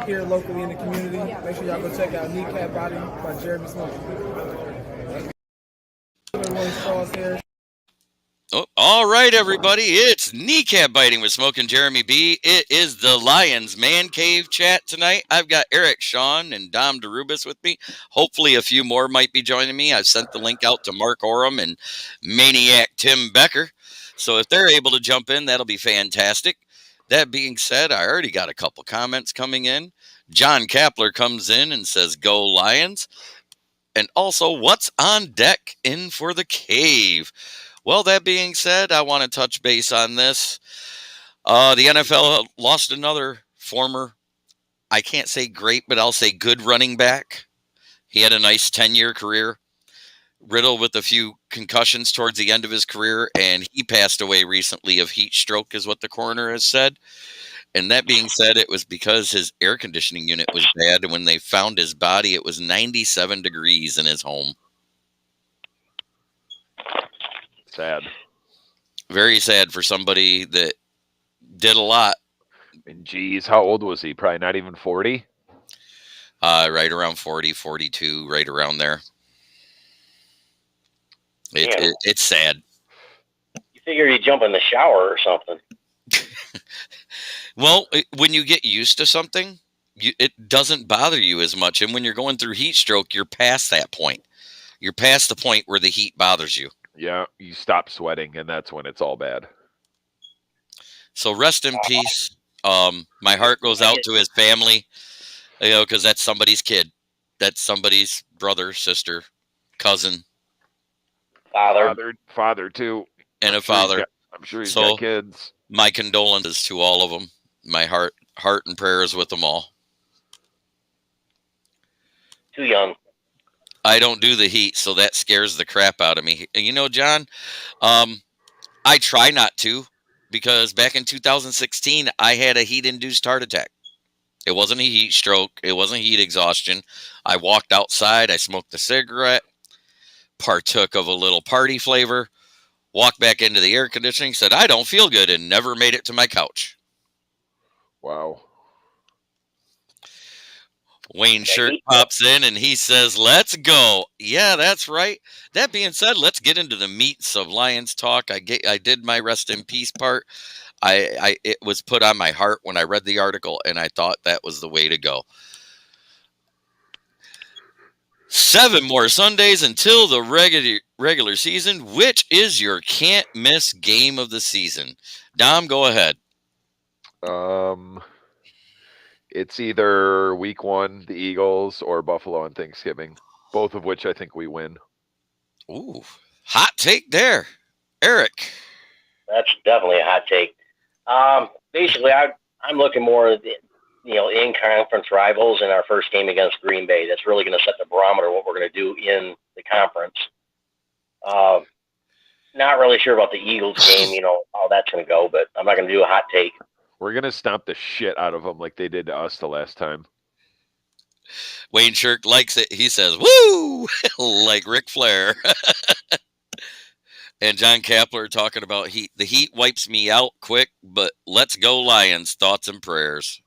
here locally in the community. Make sure y'all go check out Kneecap Body by Jeremy Smokin. Oh, all right, everybody. It's Kneecap Biting with Smokin' Jeremy B. It is the Lions Man Cave chat tonight. I've got Eric, Sean, and Dom DeRubis with me. Hopefully a few more might be joining me. I've sent the link out to Mark Oram and Maniac Tim Becker. So if they're able to jump in, that'll be fantastic. That being said, I already got a couple comments coming in. John Kapler comes in and says, "Go Lions." And also, what's on deck in for the cave? Well, that being said, I want to touch base on this. The NFL lost another former, I can't say great, but I'll say good running back. He had a nice 10-year career, riddled with a few concussions towards the end of his career, and he passed away recently of heat stroke, is what the coroner has said. And that being said, it was because his air conditioning unit was bad, and when they found his body, it was 97 degrees in his home. Sad. Very sad for somebody that did a lot. And geez, how old was he? Probably not even 40? Right around 40, 42, right around there. It's sad. You figured he'd jump in the shower or something. Well, when you get used to something, it doesn't bother you as much. And when you're going through heat stroke, you're past that point. You're past the point where the heat bothers you. Yeah, you stop sweating, and that's when it's all bad. So rest in peace. My heart goes out to his family, because that's somebody's kid. That's somebody's brother, sister, cousin. Father too. And a father. I'm sure he's got kids. My condolences to all of them. My heart and prayers with them all. Too young. I don't do the heat, so that scares the crap out of me. And you know, John, I try not to, because back in 2016, I had a heat-induced heart attack. It wasn't a heat stroke. It wasn't heat exhaustion. I walked outside. I smoked a cigarette, partook of a little party flavor, walked back into the air conditioning, said, I don't feel good, and never made it to my couch. Wow. Wayne Shirt pops in and he says, let's go. Yeah, that's right. That being said, let's get into the meats of Lions talk. I did my rest in peace part. It was put on my heart when I read the article, and I thought that was the way to go. 7 more Sundays until the regular season. Which is your can't miss game of the season? Dom, go ahead. It's either week 1, the Eagles, or Buffalo on Thanksgiving, both of which I think we win. Ooh, hot take there. Eric. That's definitely a hot take. Basically, I'm looking more at in-conference rivals in our first game against Green Bay. That's really going to set the barometer of what we're going to do in the conference. Not really sure about the Eagles game, how that's going to go, but I'm not going to do a hot take. We're going to stomp the shit out of them like they did to us the last time. Wayne Shirk likes it. He says, woo, like Ric Flair. And John Kapler talking about heat. The heat wipes me out quick, but let's go Lions. Thoughts and prayers.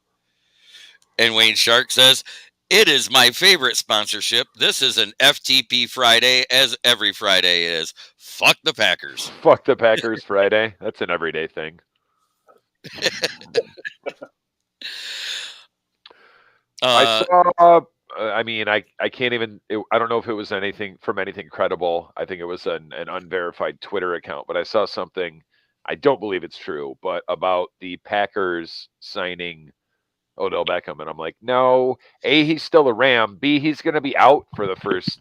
And Wayne Shark says, it is my favorite sponsorship. This is an FTP Friday, as every Friday is. Fuck the Packers. Fuck the Packers Friday. That's an everyday thing. I saw, I can't even, I don't know if it was anything credible. I think it was an unverified Twitter account, but I saw something, I don't believe it's true, but about the Packers signing Odell Beckham. And I'm like, no, A, he's still a Ram. B, he's going to be out for the first.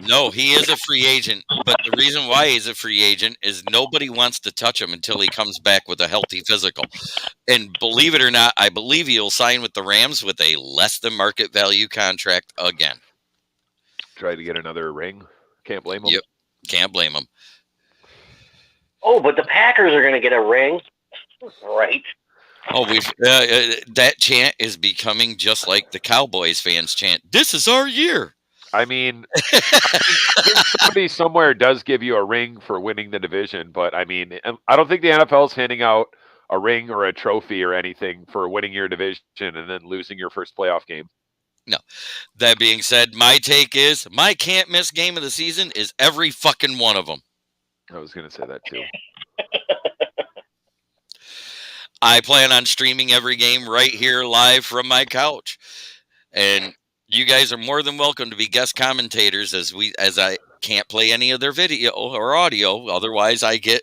No, he is a free agent, but the reason why he's a free agent is nobody wants to touch him until he comes back with a healthy physical. And believe it or not, I believe he'll sign with the Rams with a less than market value contract again. Try to get another ring. Can't blame him. Yep, can't blame him. Oh, but the Packers are going to get a ring, right? Oh, that chant is becoming just like the Cowboys fans chant. This is our year. I think somebody somewhere does give you a ring for winning the division, but I don't think the NFL is handing out a ring or a trophy or anything for winning your division and then losing your first playoff game. No. That being said, my take is my can't miss game of the season is every fucking one of them. I was going to say that too. I plan on streaming every game right here live from my couch. And you guys are more than welcome to be guest commentators as I can't play any of their video or audio. Otherwise, I get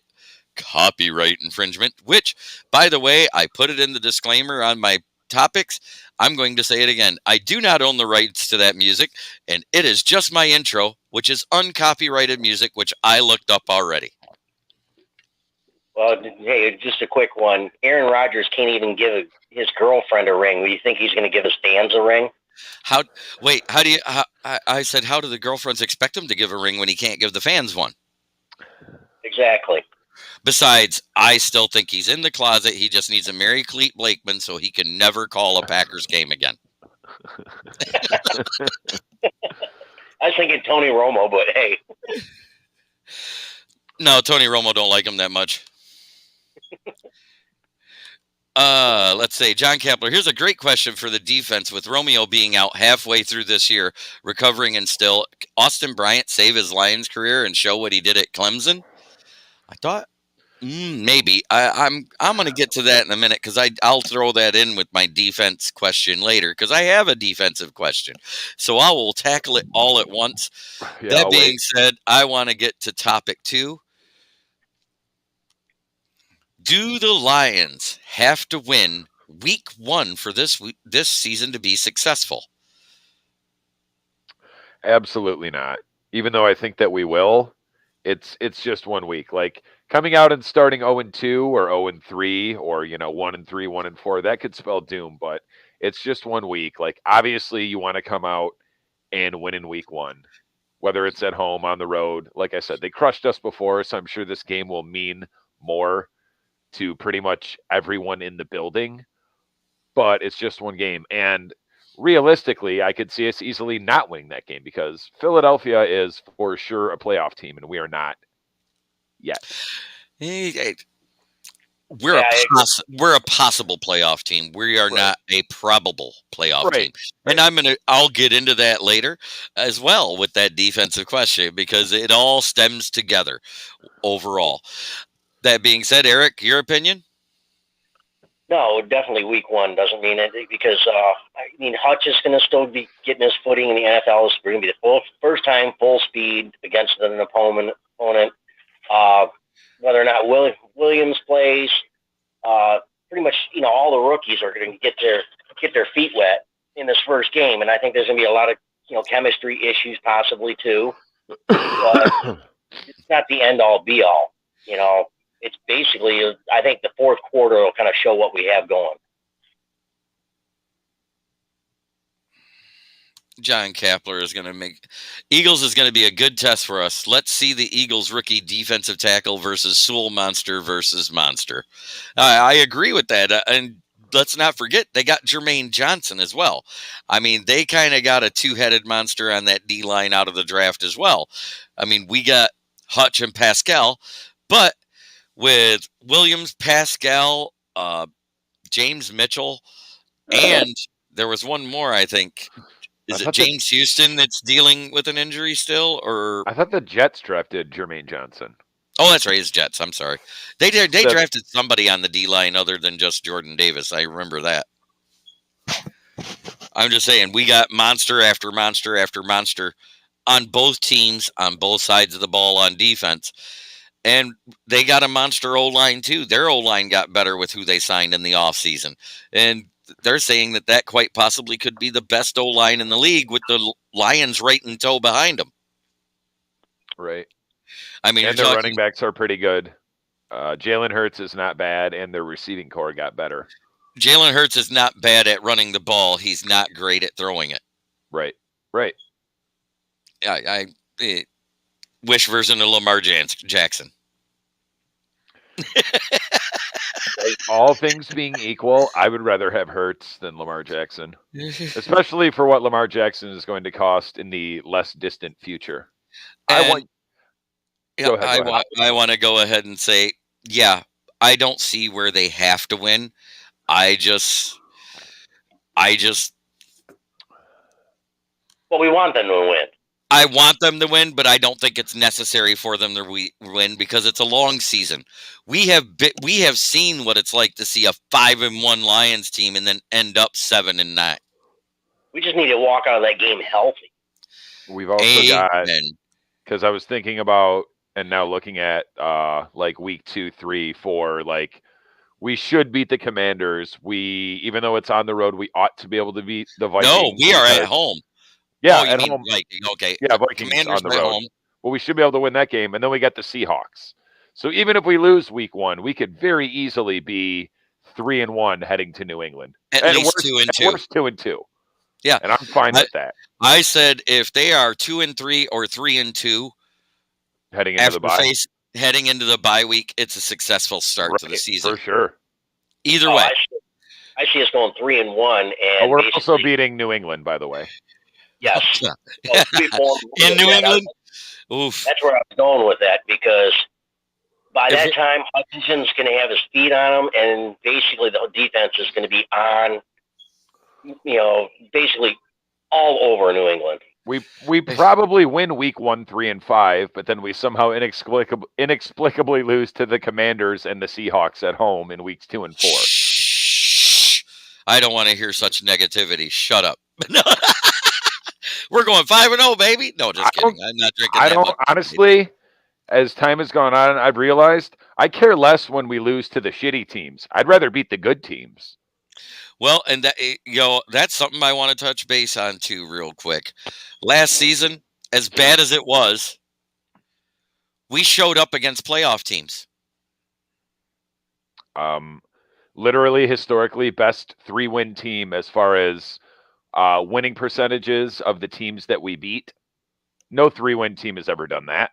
copyright infringement, which, by the way, I put it in the disclaimer on my topics. I'm going to say it again. I do not own the rights to that music, and it is just my intro, which is uncopyrighted music, which I looked up already. Well, hey, just a quick one. Aaron Rodgers can't even give his girlfriend a ring. Do you think he's going to give his fans a ring? How do the girlfriends expect him to give a ring when he can't give the fans one? Exactly. Besides, I still think he's in the closet. He just needs to marry Clete Blakeman so he can never call a Packers game again. I was thinking Tony Romo, but hey. No, Tony Romo don't like him that much. Let's say John Kapler. Here's a great question for the defense with Romeo being out halfway through this year, recovering and still. Austin Bryant save his Lions career and show what he did at Clemson? I thought maybe. I'm going to get to that in a minute because I'll throw that in with my defense question later because I have a defensive question. So I will tackle it all at once. Yeah, that being said, I want to get to topic 2. Do the Lions have to win week 1 for this season to be successful? Absolutely not. Even though I think that we will, it's just 1 week. Like coming out and starting 0-2 or 0-3 or 1-3, 1-4, that could spell doom. But it's just 1 week. Like obviously, you want to come out and win in week 1, whether it's at home, on the road. Like I said, they crushed us before, so I'm sure this game will mean more to pretty much everyone in the building, but it's just 1 game. And realistically, I could see us easily not winning that game because Philadelphia is for sure a playoff team, and we are not yet. We're a possible playoff team. We are not a probable playoff team. And I'll get into that later as well with that defensive question because it all stems together overall. That being said, Eric, your opinion? No, definitely week 1 doesn't mean it because, Hutch is going to still be getting his footing in the NFL. It's going to be the first time full speed against an opponent. Whether or not Williams plays, pretty much, all the rookies are going to get their feet wet in this first game. And I think there's going to be a lot of, chemistry issues possibly too. But it's not the end all be all, It's basically, I think the fourth quarter will kind of show what we have going. John Kapler is going to make Eagles is going to be a good test for us. Let's see the Eagles rookie defensive tackle versus Sewell Monster versus Monster. I agree with that. And let's not forget, they got Jermaine Johnson as well. I mean, they kind of got a 2-headed monster on that D-line out of the draft as well. I mean, we got Hutch and Pascal, but with Williams, Pascal, James Mitchell, and there was one more, I think. Is it James Houston that's dealing with an injury still? Or I thought the Jets drafted Jermaine Johnson. Oh, that's right. It's Jets. I'm sorry. They drafted somebody on the D-line other than just Jordan Davis. I remember that. I'm just saying, we got monster after monster after monster on both teams, on both sides of the ball on defense. And they got a monster O-line, too. Their O-line got better with who they signed in the offseason. And they're saying that quite possibly could be the best O-line in the league with the Lions right in tow behind them. Right. I mean, and their running backs are pretty good. Jalen Hurts is not bad, and their receiving core got better. Jalen Hurts is not bad at running the ball. He's not great at throwing it. Right. I wish version of Lamar Jackson. All things being equal, I would rather have Hurts than Lamar Jackson, especially for what Lamar Jackson is going to cost in the less distant future. I want to go ahead and say, yeah, I don't see where they have to win. I just Well, we want them to win. I want them to win, but I don't think it's necessary for them to win because it's a long season. We have seen what it's like to see a 5-1 Lions team and then end up 7-9. We just need to walk out of that game healthy. We've also got, because I was thinking about and now looking at like week 2, 3, 4, like we should beat the Commanders. Even though it's on the road, we ought to be able to beat the Vikings. No, we are at home. Yeah, at home. Okay. Yeah, Vikings Commanders on the road. Home. Well, we should be able to win that game, and then we got the Seahawks. So even if we lose week 1, we could very easily be 3-1 heading to New England. At least 2-2. Worst 2-2. Yeah, and I'm fine with that. I said if they are 2-3 or 3-2 heading into the bye. Heading into the bye week, it's a successful start to the season for sure. Either way, I see us going 3-1, and we're also beating New England, by the way. Yes, in New England. Oof. That's where I was going with that, because by that time Hutchinson's going to have his feet on him, and basically the defense is going to be on, basically all over New England. We probably win week 1, 3, and 5, but then we somehow inexplicably lose to the Commanders and the Seahawks at home in weeks 2 and 4. I don't want to hear such negativity. Shut up. We're going 5-0, baby. No, just kidding. I'm not drinking. Honestly, as time has gone on, I've realized I care less when we lose to the shitty teams. I'd rather beat the good teams. Well, and that that's something I want to touch base on too, real quick. Last season, as bad as it was, we showed up against playoff teams. Literally, historically, best 3-win team as far as winning percentages of the teams that we beat. No 3-win team has ever done that.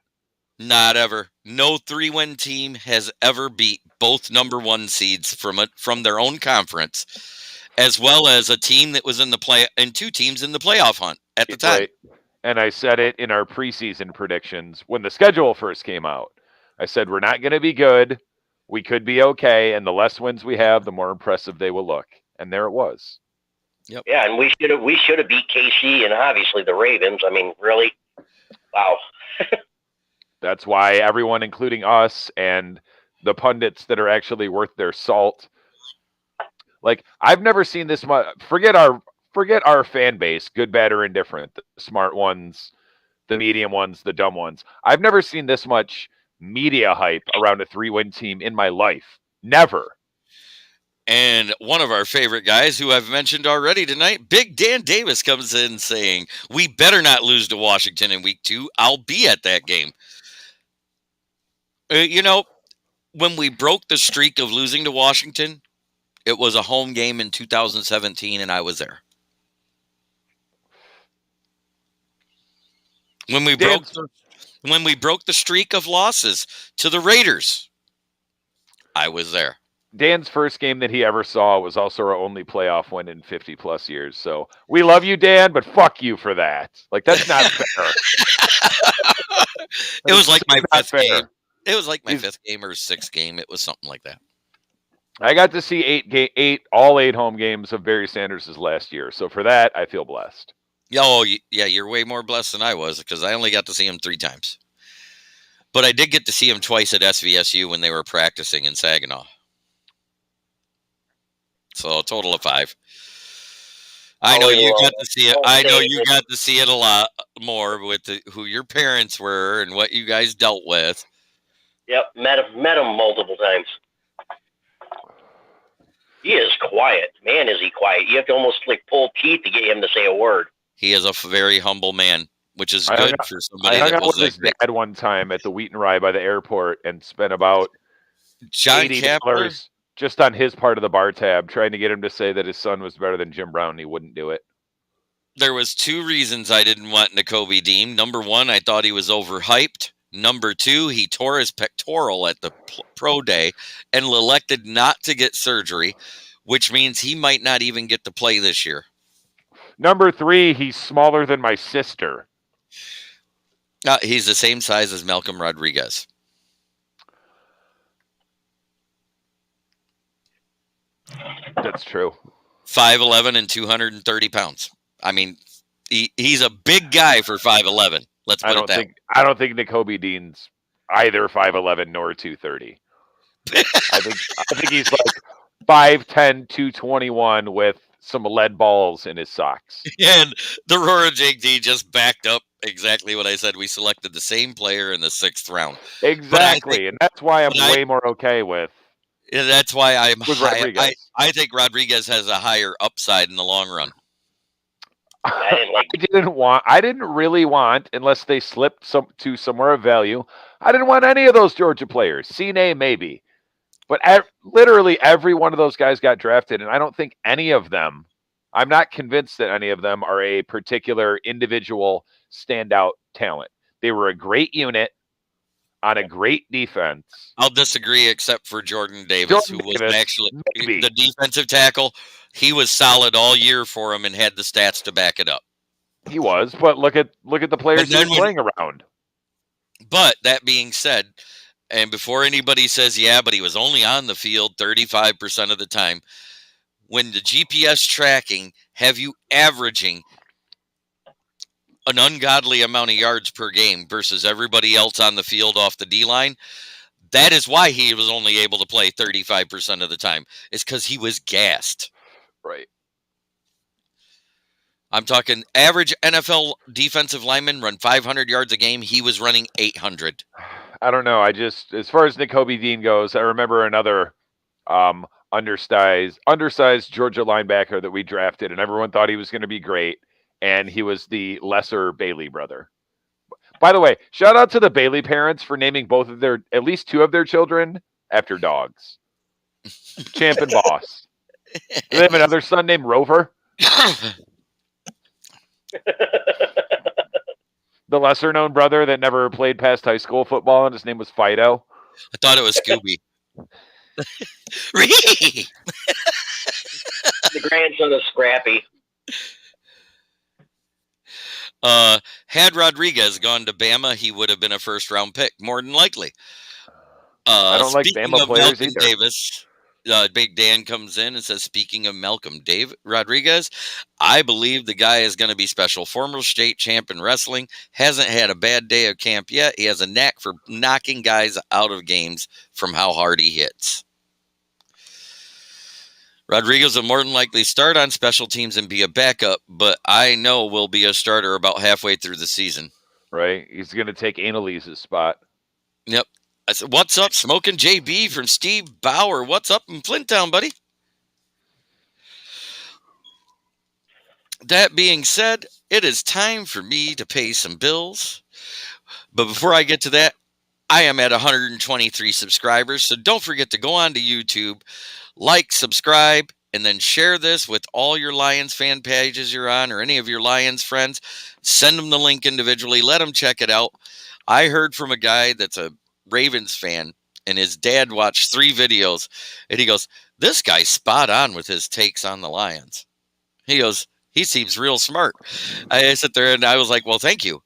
Not ever. No 3-win team has ever beat both number 1 seeds from their own conference, as well as a team that was in the play and 2 teams in the playoff hunt at the time. Right. And I said it in our preseason predictions when the schedule first came out. I said we're not going to be good. We could be okay, and the less wins we have, the more impressive they will look. And there it was. Yep. Yeah, and we should have beat KC and obviously the Ravens. I mean, really, wow. That's why everyone, including us and the pundits that are actually worth their salt, like I've never seen this much. Forget our fan base, good, bad, or indifferent. The smart ones, the medium ones, the dumb ones. I've never seen this much media hype around a 3-win team in my life. Never. And one of our favorite guys, who I've mentioned already tonight, Big Dan Davis, comes in saying, "We better not lose to Washington in week 2. I'll be at that game." When we broke the streak of losing to Washington, it was a home game in 2017, and I was there. When we broke the streak of losses to the Raiders, I was there. Dan's first game that he ever saw was also our only playoff win in 50 plus years. So we love you, Dan, but fuck you for that. Like, that's not fair. It was like my 5th game. It was like my 5th game or 6th game. It was something like that. I got to see all 8 home games of Barry Sanders' last year. So for that, I feel blessed. Oh, yeah, you're way more blessed than I was, because I only got to see him 3 times. But I did get to see him twice at SVSU when they were practicing in Saginaw. So a total of 5. I know you got to see it. I know you got to see it a lot more with who your parents were and what you guys dealt with. Yep, met him multiple times. He is quiet. Man, is he quiet. You have to almost pull teeth to get him to say a word. He is a very humble man, which is good for somebody that was. I hung out with his dad one time at the Wheaton Rye by the airport and spent about $80 just on his part of the bar tab, trying to get him to say that his son was better than Jim Brown, and he wouldn't do it. There was 2 reasons I didn't want Nakobe Dean. Number 1, I thought he was overhyped. Number 2, he tore his pectoral at the pro day and elected not to get surgery, which means he might not even get to play this year. Number 3, he's smaller than my sister. He's the same size as Malcolm Rodriguez. That's true. 5'11" and 230 pounds. I mean, he's a big guy for 5'11". Let's put it that way. I don't think Nakobe Dean's either 5'11" nor 230. I think he's like 5'10", 221 with some lead balls in his socks. And the Aurora Jake D just backed up exactly what I said. We selected the same player in the 6th round. Exactly, and that's why I'm way more okay with. Yeah, that's why I'm high. Rodriguez. I think Rodriguez has a higher upside in the long run. I didn't really want, unless they slipped to somewhere of value. I didn't want any of those Georgia players. Cine maybe, but literally every one of those guys got drafted, and I don't think any of them. I'm not convinced that any of them are a particular individual standout talent. They were a great unit on a great defense. I'll disagree, except for Jordan Davis, who was actually the defensive tackle. He was solid all year for him and had the stats to back it up. He was, but look at the players he was playing around. But that being said, and before anybody says, yeah, but he was only on the field 35% of the time, when the GPS tracking have you averaging an ungodly amount of yards per game versus everybody else on the field off the D-line, that is why he was only able to play 35% of the time. It's because he was gassed. Right. I'm talking average NFL defensive lineman run 500 yards a game. He was running 800. I don't know. As far as Nakobe Dean goes, I remember another undersized Georgia linebacker that we drafted, and everyone thought he was going to be great, and he was the lesser Bailey brother. By the way, shout out to the Bailey parents for naming at least 2 of their children after dogs. Champ and Boss. Do they have another son named Rover? The lesser known brother that never played past high school football, and his name was Fido. I thought it was Scooby. The grandson of Scrappy. Had Rodriguez gone to Bama, he would have been a first-round pick, more than likely. I don't like Bama players either. Davis, Big Dan comes in and says, speaking of Malcolm Rodriguez, I believe the guy is going to be special. Former state champ in wrestling, hasn't had a bad day of camp yet. He has a knack for knocking guys out of games from how hard he hits. Rodriguez will more than likely start on special teams and be a backup, but I know will be a starter about halfway through the season. Right. He's going to take Annalise's spot. Yep. I said, what's up, Smokin JB from Steve Bauer? What's up in Flint Town, buddy? That being said, it is time for me to pay some bills. But before I get to that, I am at 123 subscribers, so don't forget to go on to YouTube, like, subscribe, and then share this with all your Lions fan pages you're on or any of your Lions friends. Send them the link individually. Let them check it out. I heard from a guy that's a Ravens fan, and his dad watched 3 videos, and he goes, this guy's spot on with his takes on the Lions. He goes, he seems real smart. I sit there, and I was like, well, thank you.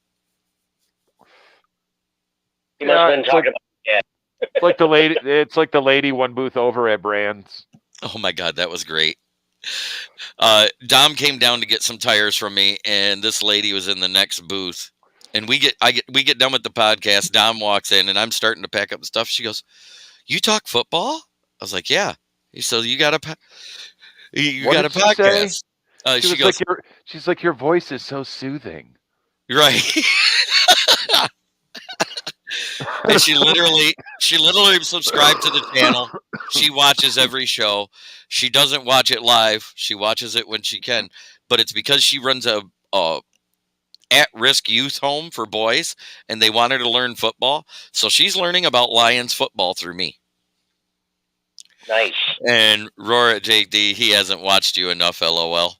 He must have been talking about It's like the lady. It's like the lady one booth over at Brands. Oh my God, that was great. Dom came down to get some tires from me, and this lady was in the next booth. And we get done with the podcast. Dom walks in, and I'm starting to pack up the stuff. She goes, "You talk football?" I was like, "Yeah." So you got a podcast. She goes, she's like, your voice is so soothing. Right. And she literally subscribed to the channel. She watches every show. She doesn't watch it live. She watches it when she can. But it's because she runs a at-risk youth home for boys, and they want her to learn football. So she's learning about Lions football through me. Nice. And Roar at JD, he hasn't watched you enough, LOL.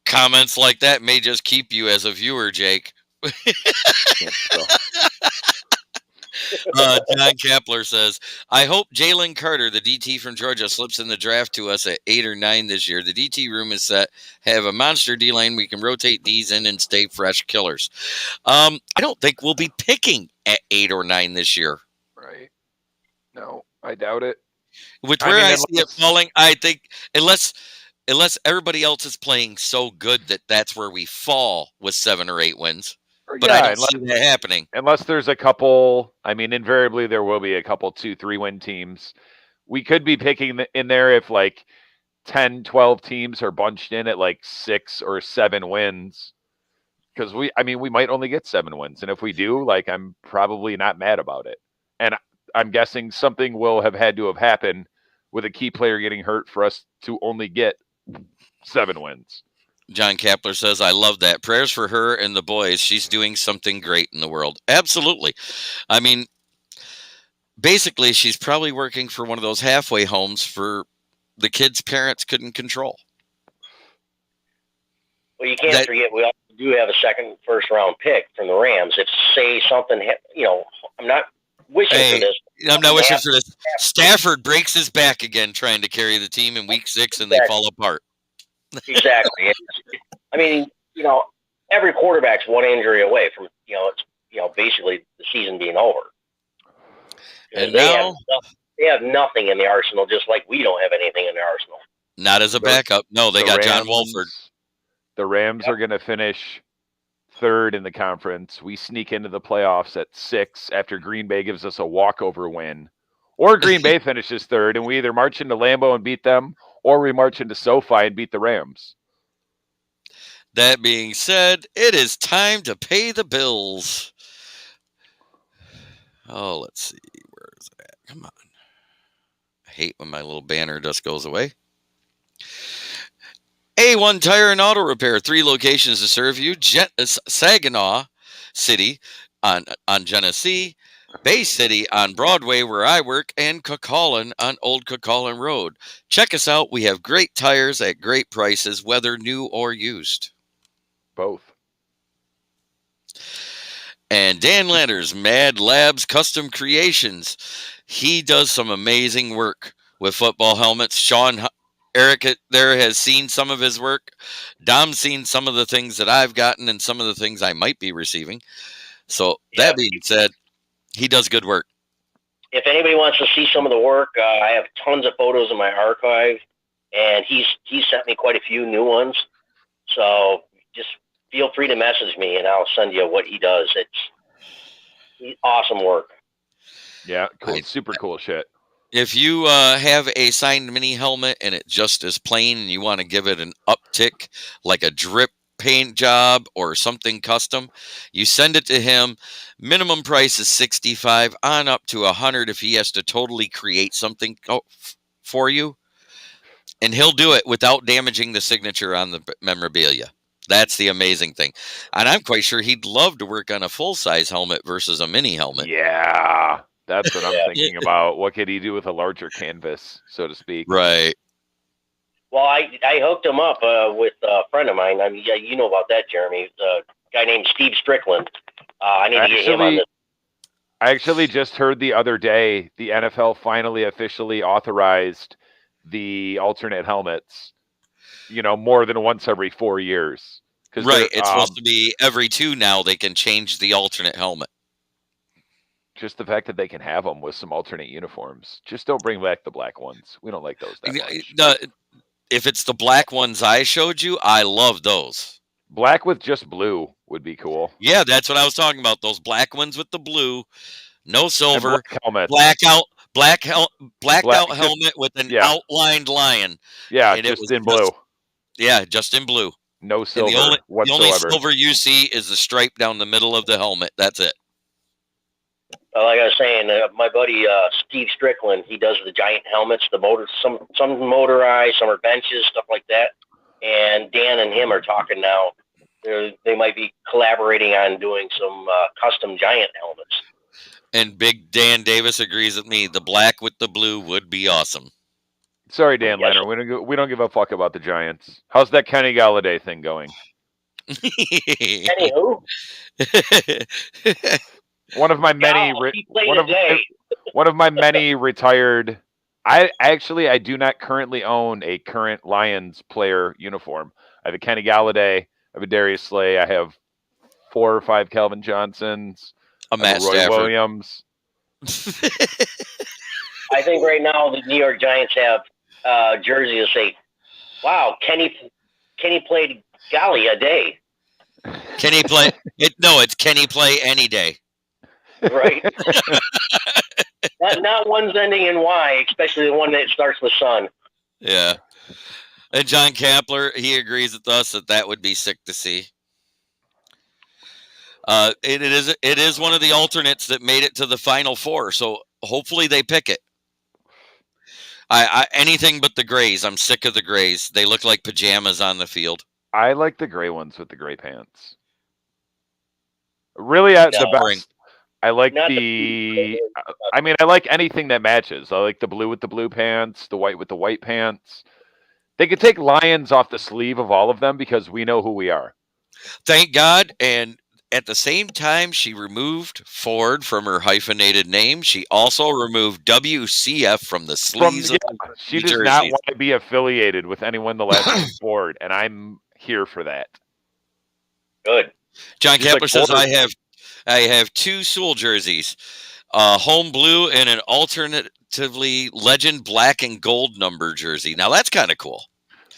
Comments like that may just keep you as a viewer, Jake. John Kapler says, I hope Jalen Carter, the DT from Georgia, slips in the draft to us at 8 or 9 this year. The DT room is set. Have a monster D-line. We can rotate these in and stay fresh killers. I don't think we'll be picking at 8 or 9 this year. Right. No, I doubt it. With I where mean, I see it unless- falling, I think unless everybody else is playing so good that's where we fall with 7 or 8 wins. But I don't see that happening. Unless there's a couple, I mean, invariably there will be a couple 2-3 win teams. We could be picking in there if like 10, 12 teams are bunched in at like 6 or 7 wins. Because we might only get 7 wins. And if we do, like, I'm probably not mad about it. And I'm guessing something will have had to have happened with a key player getting hurt for us to only get 7 wins. John Kapler says, I love that. Prayers for her and the boys. She's doing something great in the world. Absolutely. I mean, basically, she's probably working for one of those halfway homes for the kids' parents couldn't control. Well, you can't forget we also do have a second first-round pick from the Rams. If, say, something, I'm not wishing for this. I'm not wishing for this. Stafford breaks his back again trying to carry the team in week 6, and they fall apart. Exactly. I mean, every quarterback's one injury away from, basically the season being over. And they have nothing in the arsenal, just like we don't have anything in the arsenal. Not as a backup. No, they got John Wolford. The Rams are going to finish 3rd in the conference. We sneak into the playoffs at 6 after Green Bay gives us a walkover win. Or Green Bay finishes 3rd, and we either march into Lambeau and beat them, or we march into SoFi and beat the Rams. That being said, it is time to pay the bills. Oh, let's see. Where is it at? Come on. I hate when my little banner just goes away. A1 Tire and Auto Repair. 3 locations to serve you. Saginaw City on Genesee, Bay City on Broadway where I work, and Cuckolin on Old Cuckolin Road. Check us out. We have great tires at great prices, whether new or used. Both. And Dan Landers, Mad Labs Custom Creations. He does some amazing work with football helmets. Eric there has seen some of his work. Dom's seen some of the things that I've gotten and some of the things I might be receiving. So that being said, he does good work. If anybody wants to see some of the work, I have tons of photos in my archive, and he's sent me quite a few new ones. So just feel free to message me, and I'll send you what he does. It's awesome work. Yeah, cool. Super cool shit. If you have a signed mini helmet and it just is plain and you want to give it an uptick, like a drip paint job or something custom, you send it to him. Minimum price is $65 on up to $100 if he has to totally create something for you. And he'll do it without damaging the signature on the memorabilia. That's the amazing thing. And I'm quite sure he'd love to work on a full-size helmet versus a mini helmet. Yeah. That's what I'm thinking about. What could he do with a larger canvas, so to speak? Right. Well, I hooked him up with a friend of mine. I mean, yeah, you know about that, Jeremy. A guy named Steve Strickland. I need to get him on this. I actually just heard the other day the NFL finally officially authorized the alternate helmets, more than once every 4 years. Right. It's supposed to be every 2 now they can change the alternate helmet. Just the fact that they can have them with some alternate uniforms. Just don't bring back the black ones. We don't like those that much. If it's the black ones I showed you, I love those. Black with just blue would be cool. Yeah, that's what I was talking about. Those black ones with the blue, no silver, blacked out helmet with an outlined lion. Yeah, just in blue. Just in blue. No silver whatsoever. The only silver you see is the stripe down the middle of the helmet. That's it. Like I was saying, my buddy Steve Strickland, he does the giant helmets, the motors, some motorized, some are benches, stuff like that. And Dan and him are talking now. They might be collaborating on doing some custom giant helmets. And Big Dan Davis agrees with me. The black with the blue would be awesome. Sorry, Dan Leonard. We don't give a fuck about the Giants. How's that Kenny Galladay thing going? Kenny who? One of my many retired. I do not currently own a current Lions player uniform. I have a Kenny Galladay, I have a Darius Slay, I have 4 or 5 Calvin Johnsons, a Matt Roy Stafford. Williams. I think right now the New York Giants have jerseys that say, "Wow, Kenny played golly a day." Can he play? No, it's can he play any day? Right. not one's ending in Y, especially the one that starts with Sun. Yeah. And John Kapler, he agrees with us that would be sick to see. It is one of the alternates that made it to the Final Four, so hopefully they pick it. I anything but the grays. I'm sick of the grays. They look like pajamas on the field. I like the gray ones with the gray pants. Really, the best. I like I mean, I like anything that matches. I like the blue with the blue pants, the white with the white pants. They could take lions off the sleeve of all of them because we know who we are. Thank God. And at the same time, she removed Ford from her hyphenated name. She also removed WCF from the sleeves of the she does jerseys. not want to be affiliated with anyone the last name Ford, and I'm here for that. Good. John Kapler says I have 2 Sewell jerseys, home blue and an alternatively legend black and gold number jersey. Now that's kind of cool.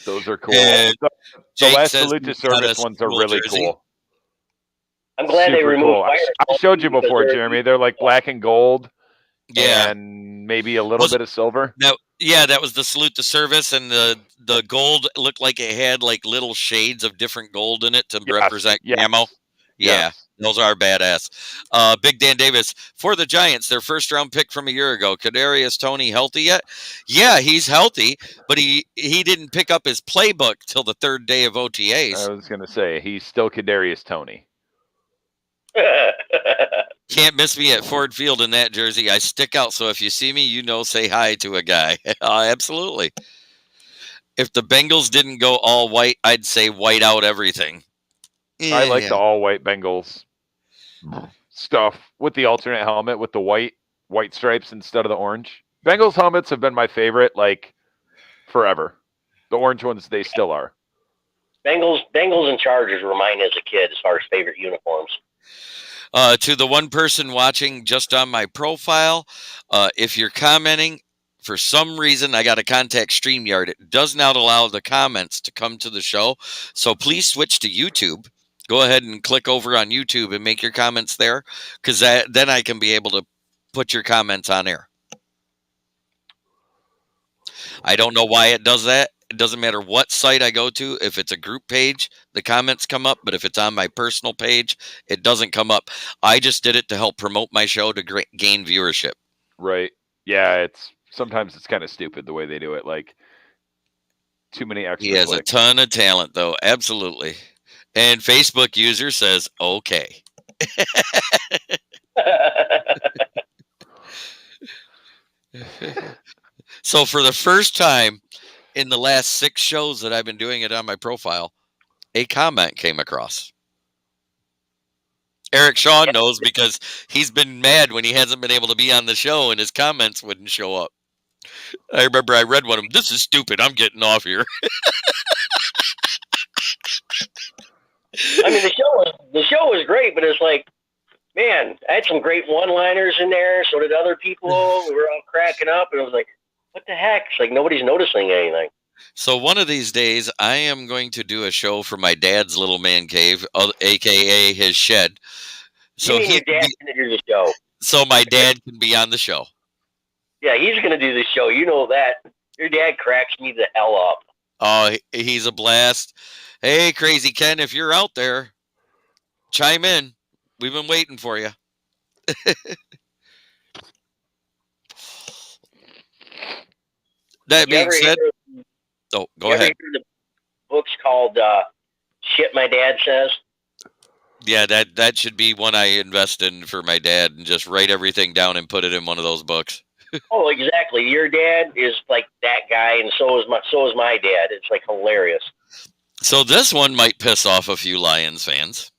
Those are cool. And the last Salute to Service ones are really cool. I'm glad they removed fire. I showed you before, Jeremy. They're like black and gold. Yeah. And maybe a little bit of silver. That was the Salute to Service, and the gold looked like it had like little shades of different gold in it to represent camo. Yeah, those are badass. Big Dan Davis, for the Giants, their first-round pick from a year ago. Kadarius Toney healthy yet? Yeah, he's healthy, but he didn't pick up his playbook till the 3rd day of OTAs. I was going to say, he's still Kadarius Toney. Can't miss me at Ford Field in that jersey. I stick out, so if you see me, say hi to a guy. Absolutely. If the Bengals didn't go all white, I'd say white out everything. Yeah. I like the all-white Bengals stuff with the alternate helmet with the white stripes instead of the orange. Bengals helmets have been my favorite, like, forever. The orange ones, they still are. Bengals and Chargers were mine as a kid as far as favorite uniforms. To the one person watching just on my profile, if you're commenting, for some reason, I got to contact StreamYard. It does not allow the comments to come to the show. So please switch to YouTube. Go ahead and click over on YouTube and make your comments there, because then I can be able to put your comments on air. I don't know why it does that. It doesn't matter what site I go to. If it's a group page, the comments come up. But if it's on my personal page, it doesn't come up. I just did it to help promote my show to gain viewership. Right. Yeah, sometimes it's kind of stupid the way they do it. Like, too many extras. He has a ton of talent, though. Absolutely. And Facebook user says, okay. So for the first time in the last 6 shows that I've been doing it on my profile, a comment came across. Eric Shaw knows because he's been mad when he hasn't been able to be on the show and his comments wouldn't show up. I remember I read one of them. This is stupid. I'm getting off here. I mean, the show was great, but it's like, man, I had some great one-liners in there. So did other people. We were all cracking up, and it was like, what the heck? It's like nobody's noticing anything. So one of these days, I am going to do a show for my dad's little man cave, a.k.a. his shed. So your dad's going to do the show. So my dad can be on the show. Yeah, he's going to do the show. You know that. Your dad cracks me the hell up. Oh, he's a blast. Hey, Crazy Ken, if you're out there, chime in. We've been waiting for you. That being said, go ahead. Heard the book's called Shit My Dad Says? Yeah, that should be one I invest in for my dad and just write everything down and put it in one of those books. Oh, exactly. Your dad is like that guy, and so is my dad. It's like hilarious. So this one might piss off a few Lions fans.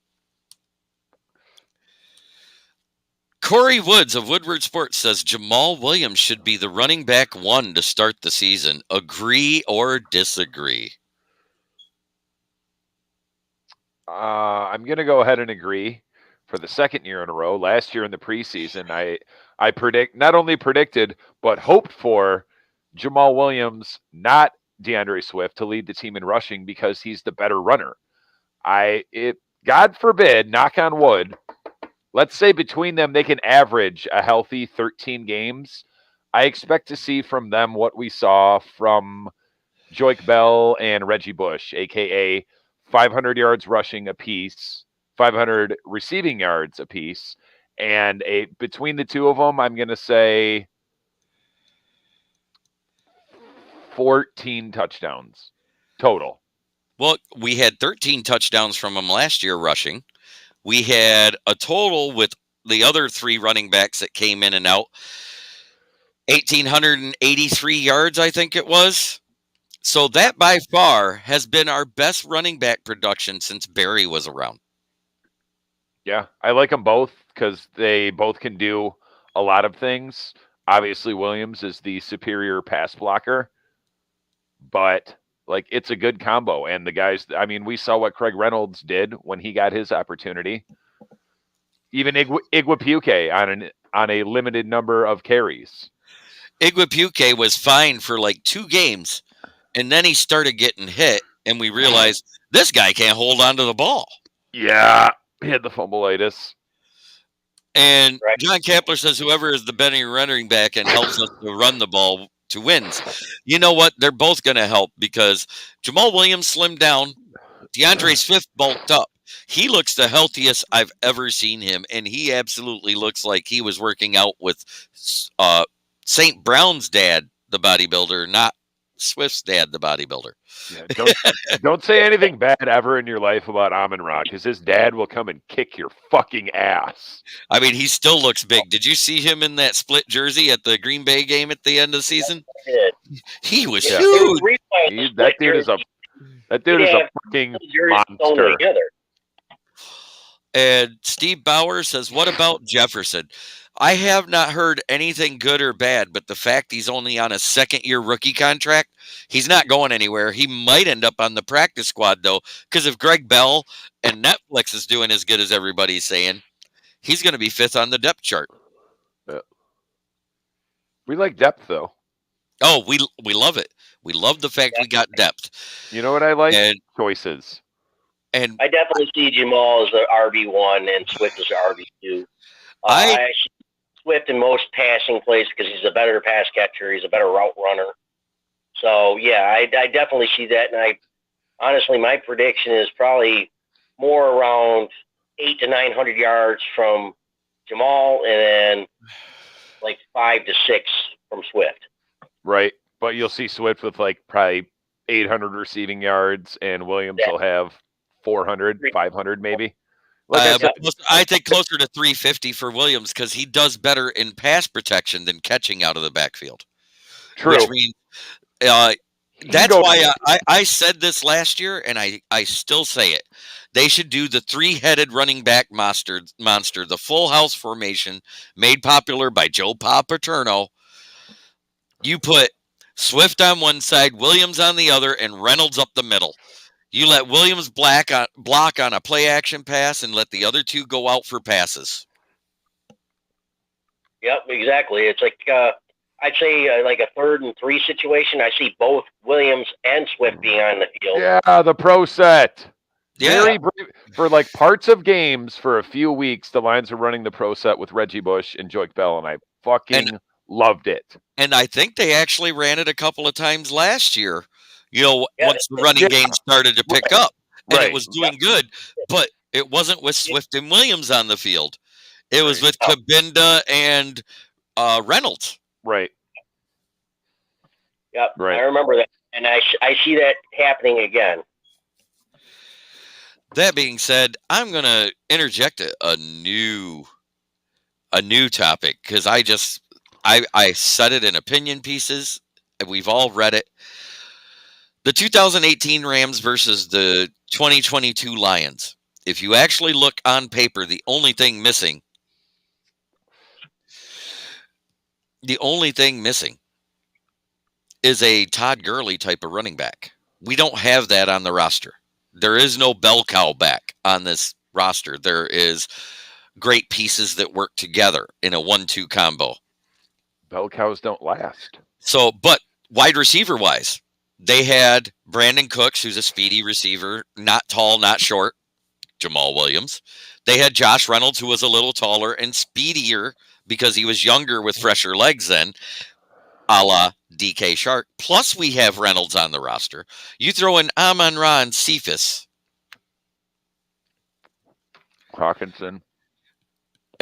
Corey Woods of Woodward Sports says Jamal Williams should be the running back 1 to start the season. Agree or disagree? I'm going to go ahead and agree. for the second year in a row. Last year in the preseason, I not only predicted but hoped for Jamal Williams, not DeAndre Swift, to lead the team in rushing because he's the better runner. God forbid, knock on wood, let's say between them they can average a healthy 13 games. I expect to see from them what we saw from Joik Bell and Reggie Bush, a.k.a. 500 yards rushing apiece, 500 receiving yards apiece, and between the two of them, I'm going to say 14 touchdowns total. Well, we had 13 touchdowns from him last year rushing. We had a total with the other three running backs that came in and out, 1,883 yards, I think it was. So that by far has been our best running back production since Barry was around. Yeah, I like them both because they both can do a lot of things. Obviously, Williams is the superior pass blocker, but like it's a good combo. And the guys, I mean, we saw what Craig Reynolds did when he got his opportunity. Even Igwebuike on a limited number of carries. Igwebuike was fine for like 2 games, and then he started getting hit, and we realized this guy can't hold on to the ball. Yeah, he had the fumbleitis. And John Kapler says whoever is the better running back and helps us to run the ball to wins. You know what? They're both going to help because Jamal Williams slimmed down. DeAndre Swift bulked up. He looks the healthiest I've ever seen him, and he absolutely looks like he was working out with St. Brown's dad, the bodybuilder, not Swift's dad, the bodybuilder. Yeah, don't say anything bad ever in your life about Amon-Ra, because his dad will come and kick your fucking ass. I mean, he still looks big. Did you see him in that split jersey at the Green Bay game at the end of the season? He was huge. That dude is a fucking monster. And Steve Bauer says, what about Jefferson? I have not heard anything good or bad, but the fact he's only on a second-year rookie contract, he's not going anywhere. He might end up on the practice squad, though, because if Greg Bell and Netflix is doing as good as everybody's saying, he's going to be 5th on the depth chart. Yeah. We like depth, though. Oh, we love it. We love the fact we got depth. You know what I like? Choices. And I definitely see Jamal as the RB1 and Swift as the RB2. I actually Swift in most passing plays because he's a better pass catcher. He's a better route runner. So, yeah, I definitely see that. And honestly, my prediction is probably more around 800 to 900 yards from Jamal and then like 5 to 6 from Swift. Right. But you'll see Swift with like probably 800 receiving yards and Williams will have 400, 500 maybe. I think closer to 350 for Williams because he does better in pass protection than catching out of the backfield. True. Which means, that's why I said this last year, and I still say it. They should do the 3-headed running back monster, the full house formation made popular by Joe Pa Paterno. You put Swift on one side, Williams on the other, and Reynolds up the middle. You let Williams block on a play action pass and let the other two go out for passes. Yep, exactly. It's like I'd say like a 3rd and 3 situation. I see both Williams and Swift being on the field. Yeah, the pro set. Yeah. For like parts of games for a few weeks, the Lions are running the pro set with Reggie Bush and Joik Bell, and I fucking loved it. And I think they actually ran it a couple of times last year. Once the running game started to pick up, and it was doing good, but it wasn't with Swift and Williams on the field. It was with Kabinda and Reynolds. Right. Yep. Right. I remember that, and I see that happening again. That being said, I'm going to interject a new topic because I said it in opinion pieces, and we've all read it. The 2018 Rams versus the 2022 Lions. If you actually look on paper, the only thing missing is a Todd Gurley type of running back. We don't have that on the roster. There is no bell cow back on this roster. There is great pieces that work together in a 1-2 combo. Bell cows don't last. So, but wide receiver wise, they had Brandon Cooks, who's a speedy receiver, not tall, not short. Jamal Williams. They had Josh Reynolds, who was a little taller and speedier because he was younger with fresher legs then, a la DK Shark. Plus, we have Reynolds on the roster. You throw in Amon-Ra and Cephas. Hawkinson.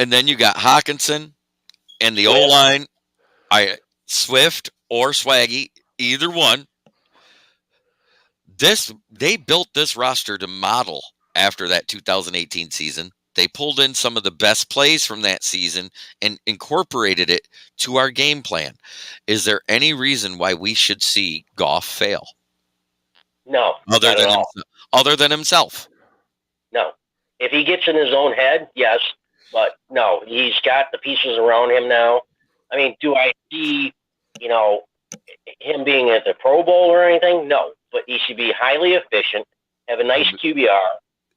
And then you got Hawkinson and the O-line, Swift or Swaggy, either one. They built this roster to model after that 2018 season. They pulled in some of the best plays from that season and incorporated it to our game plan. Is there any reason why we should see Goff fail? No. Other than himself? No. If he gets in his own head, yes. But no, he's got the pieces around him now. I mean, do I see, him being at the Pro Bowl or anything? No. But he should be highly efficient, have a nice QBR.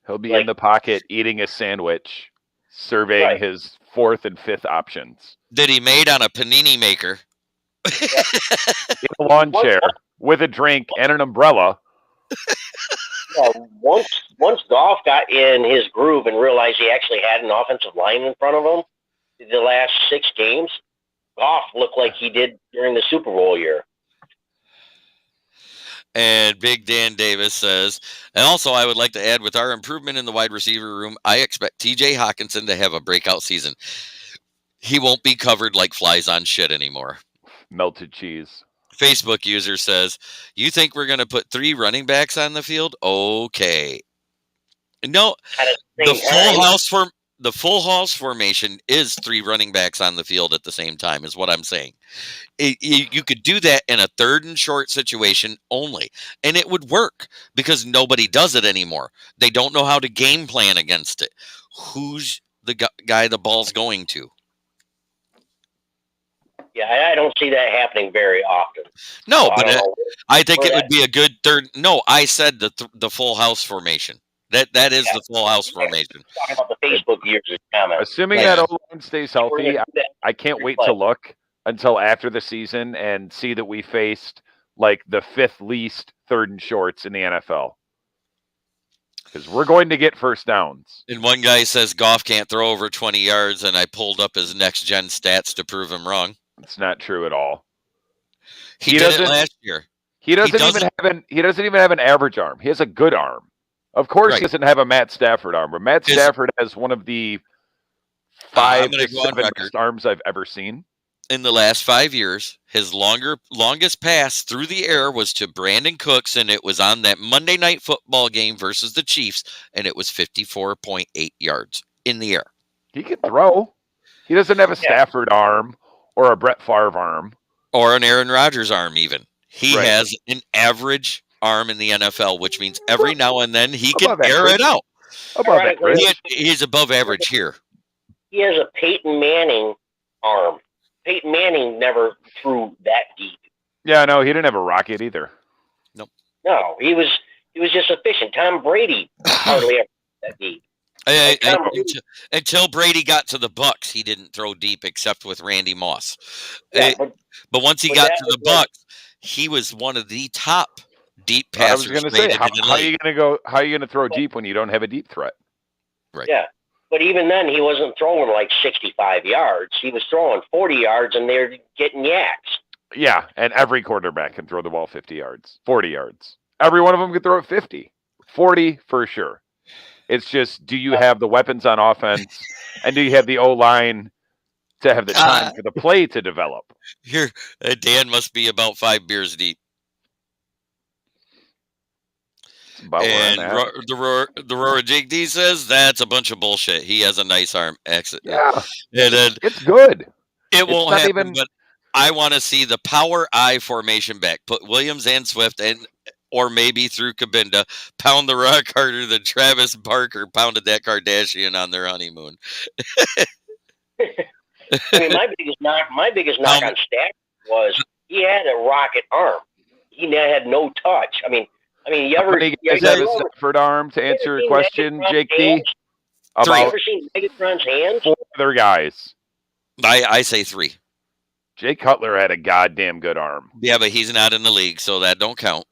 He'll be in the pocket eating a sandwich, surveying his 4th and 5th options. That he made on a panini maker. In a lawn chair with a drink and an umbrella. Once Goff got in his groove and realized he actually had an offensive line in front of him, the last 6 games, Goff looked like he did during the Super Bowl year. And Big Dan Davis says, and also I would like to add, with our improvement in the wide receiver room, I expect TJ Hawkinson to have a breakout season. He won't be covered like flies on shit anymore. Melted cheese. Facebook user says, you think we're going to put 3 running backs on the field? Okay. No, the full house formation is 3 running backs on the field at the same time, is what I'm saying. You could do that in a 3rd and short situation only, and it would work because nobody does it anymore. They don't know how to game plan against it. Who's the guy the ball's going to? Yeah, I don't see that happening very often. No, so but I think it would be a good third. No, I said the full house formation. That is the full house formation. Talking about the Facebook users comment. Assuming that O-line stays healthy, I can't wait to look until after the season and see that we faced like the 5th least 3rd and shorts in the NFL. Because we're going to get first downs. And one guy says Goff can't throw over 20 yards, and I pulled up his next-gen stats to prove him wrong. It's not true at all. He did it last year. He doesn't even have an average arm. He has a good arm. Of course, he doesn't have a Matt Stafford arm, but Matt Stafford has one of the 5 to 7 best arms I've ever seen. In the last 5 years, his longest pass through the air was to Brandon Cooks, and it was on that Monday Night Football game versus the Chiefs, and it was 54.8 yards in the air. He can throw. He doesn't have a Stafford arm or a Brett Favre arm. Or an Aaron Rodgers arm, even. He has an average arm in the NFL, which means every now and then he can air it out. Above average. He's above average here. He has a Peyton Manning arm. Peyton Manning never threw that deep. Yeah, no, he didn't have a rocket either. Nope. No, he was just efficient. Tom Brady hardly ever that deep. Until Brady got to the Bucs, he didn't throw deep except with Randy Moss. Yeah, but once he got to the Bucs, he was one of the top deep passers. I was going to say, how are you going to throw deep when you don't have a deep threat? Right. Yeah. But even then, he wasn't throwing like 65 yards. He was throwing 40 yards, and they're getting yaks. Yeah, and every quarterback can throw the ball 50 yards, 40 yards. Every one of them can throw it 50. 40 for sure. It's just, do you have the weapons on offense, and do you have the O-line to have the time for the play to develop? Here, Dan must be about 5 beers deep. And the Roar Jig D says that's a bunch of bullshit. He has a nice arm. Exit. Yeah, it's good. It won't happen, but I want to see the power I formation back. Put Williams and Swift, or maybe through Cabinda, pound the rock harder than Travis Barker pounded that Kardashian on their honeymoon. I mean, my biggest knock on Stack was he had a rocket arm. He had no touch. I mean, you ever have a Stafford arm, to answer your question, Jake D? Have you about ever seen Megatron's hands? 4 other guys. I say 3. Jay Cutler had a goddamn good arm. Yeah, but he's not in the league, so that don't count.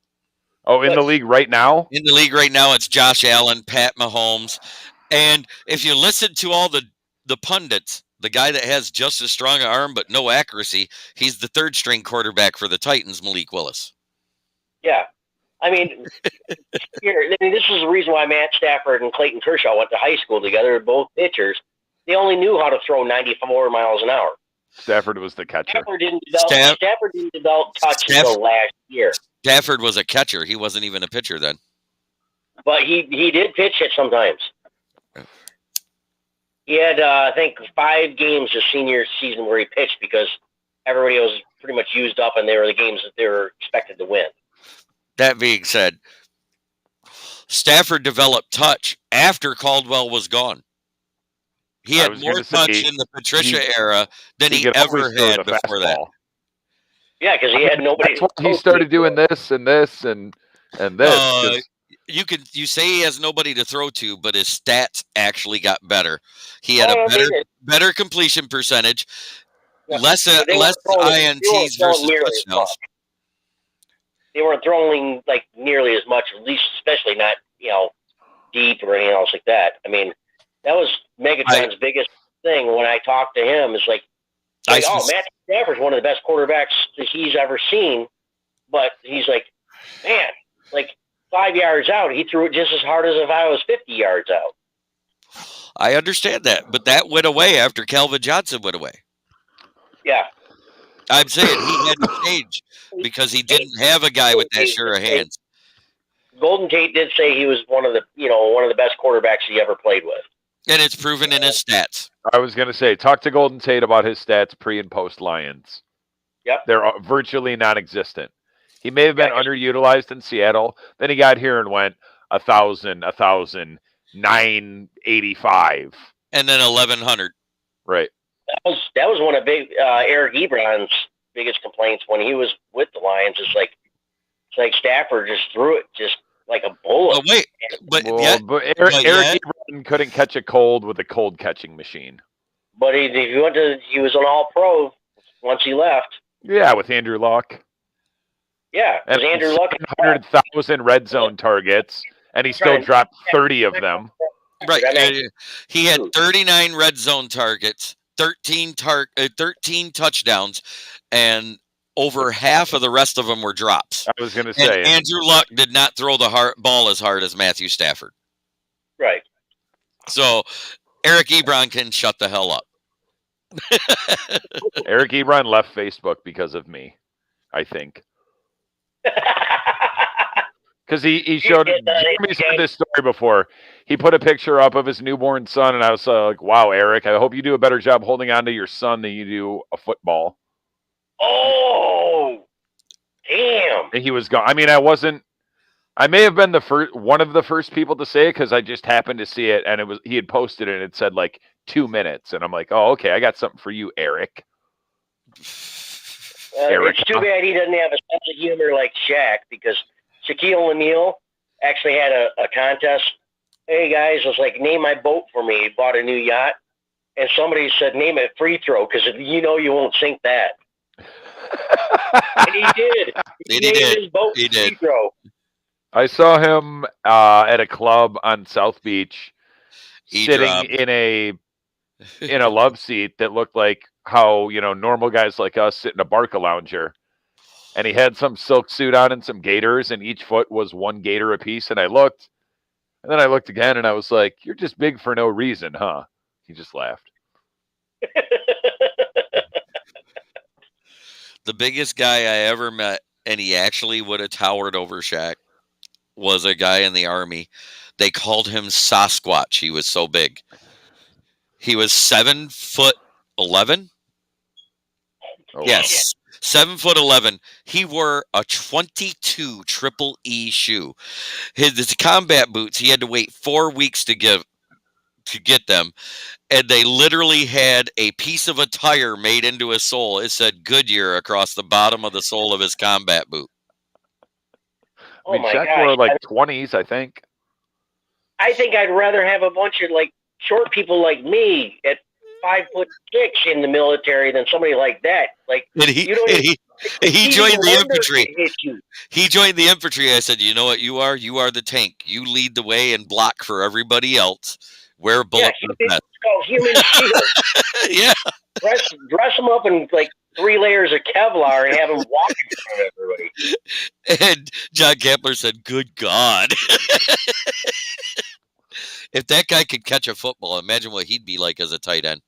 Oh, in the league right now? In the league right now, it's Josh Allen, Pat Mahomes. And if you listen to all the pundits, the guy that has just as strong an arm but no accuracy, he's the 3rd-string quarterback for the Titans, Malik Willis. Yeah. I mean, this is the reason why Matt Stafford and Clayton Kershaw went to high school together, both pitchers. They only knew how to throw 94 miles an hour. Stafford was the catcher. Stafford didn't develop touch until last year. Stafford was a catcher. He wasn't even a pitcher then. But he did pitch it sometimes. He had, I think, 5 games his senior season where he pitched because everybody was pretty much used up and they were the games that they were expected to win. That being said, Stafford developed touch after Caldwell was gone. He had more touch in the Patricia era than he ever had before that. Yeah, because he had nobody. That's why he started doing this and this and this. You say he has nobody to throw to, but his stats actually got better. He had a better completion percentage, less INTs versus touchdowns. They weren't throwing like nearly as much, at least especially not deep or anything else like that. I mean, that was Megatron's biggest thing when I talked to him. Is like Matt Stafford's one of the best quarterbacks that he's ever seen, but he's like, man, like 5 yards out, he threw it just as hard as if I was 50 yards out. I understand that, but that went away after Calvin Johnson went away. Yeah. I'm saying he had to change because he didn't have a guy with that sure of hands. Golden Tate did say he was one of the best quarterbacks he ever played with. And it's proven in his stats. I was going to say, talk to Golden Tate about his stats pre and post Lions. Yep. They're virtually non-existent. He may have been underutilized in Seattle. Then he got here and went 1,000, 985. And then 1,100. Right. That was one of Eric Ebron's biggest complaints when he was with the Lions. It's like Stafford just threw it just like a bullet. But Eric Ebron couldn't catch a cold with a cold catching machine. But he was an All-Pro once he left. Yeah, with Andrew Luck. Yeah, because Andrew Luck 100,000 red zone targets, and he still dropped 30 of them. Right. He had 39 red zone targets, 13 touchdowns, and over half of the rest of them were drops. I was going to say. And Andrew Luck did not throw the ball as hard as Matthew Stafford. Right. So Eric Ebron can shut the hell up. Eric Ebron left Facebook because of me, I think. Because he showed Jeremy's heard this story before. He put a picture up of his newborn son, and I was like, wow, Eric, I hope you do a better job holding on to your son than you do a football. Oh, damn. And he was gone. I mean, I may have been one of the first people to say it because I just happened to see it, and he had posted it, and it said like 2 minutes. And I'm like, oh, okay, I got something for you, Eric. It's too bad he doesn't have a sense of humor like Shaq, because Shaquille O'Neal actually had a contest. Hey, guys, it was like, name my boat for me. He bought a new yacht. And somebody said, name it free throw, because you won't sink that. And he did. He named his boat free throw. I saw him at a club on South Beach sitting in a love seat that looked like how, normal guys like us sit in a Barca lounger. And he had some silk suit on and some gaiters, and each foot was one gaiter apiece. And I looked, and then I looked again, and I was like, you're just big for no reason, huh? He just laughed. The biggest guy I ever met, and he actually would have towered over Shaq, was a guy in the Army. They called him Sasquatch. He was so big. He was 7'11". Oh, yes, 7'11". He wore a 22 Triple E shoe. His combat boots, he had to wait 4 weeks to get them, and they literally had a piece of a tire made into a sole. It said Goodyear across the bottom of the sole of his combat boot. I mean, Shaq wore like 20s, I think. I think I'd rather have a bunch of like short people like me at 5'6" in the military than somebody like that. Like, And he joined the infantry. He joined the infantry. I said, you know what you are? You are the tank. You lead the way and block for everybody else. Wear bulletproof vest. It's called human shield. Yeah. Dress them up in like 3 layers of Kevlar and have them walk in front of everybody. And John Kepler said, good God. If that guy could catch a football, imagine what he'd be like as a tight end.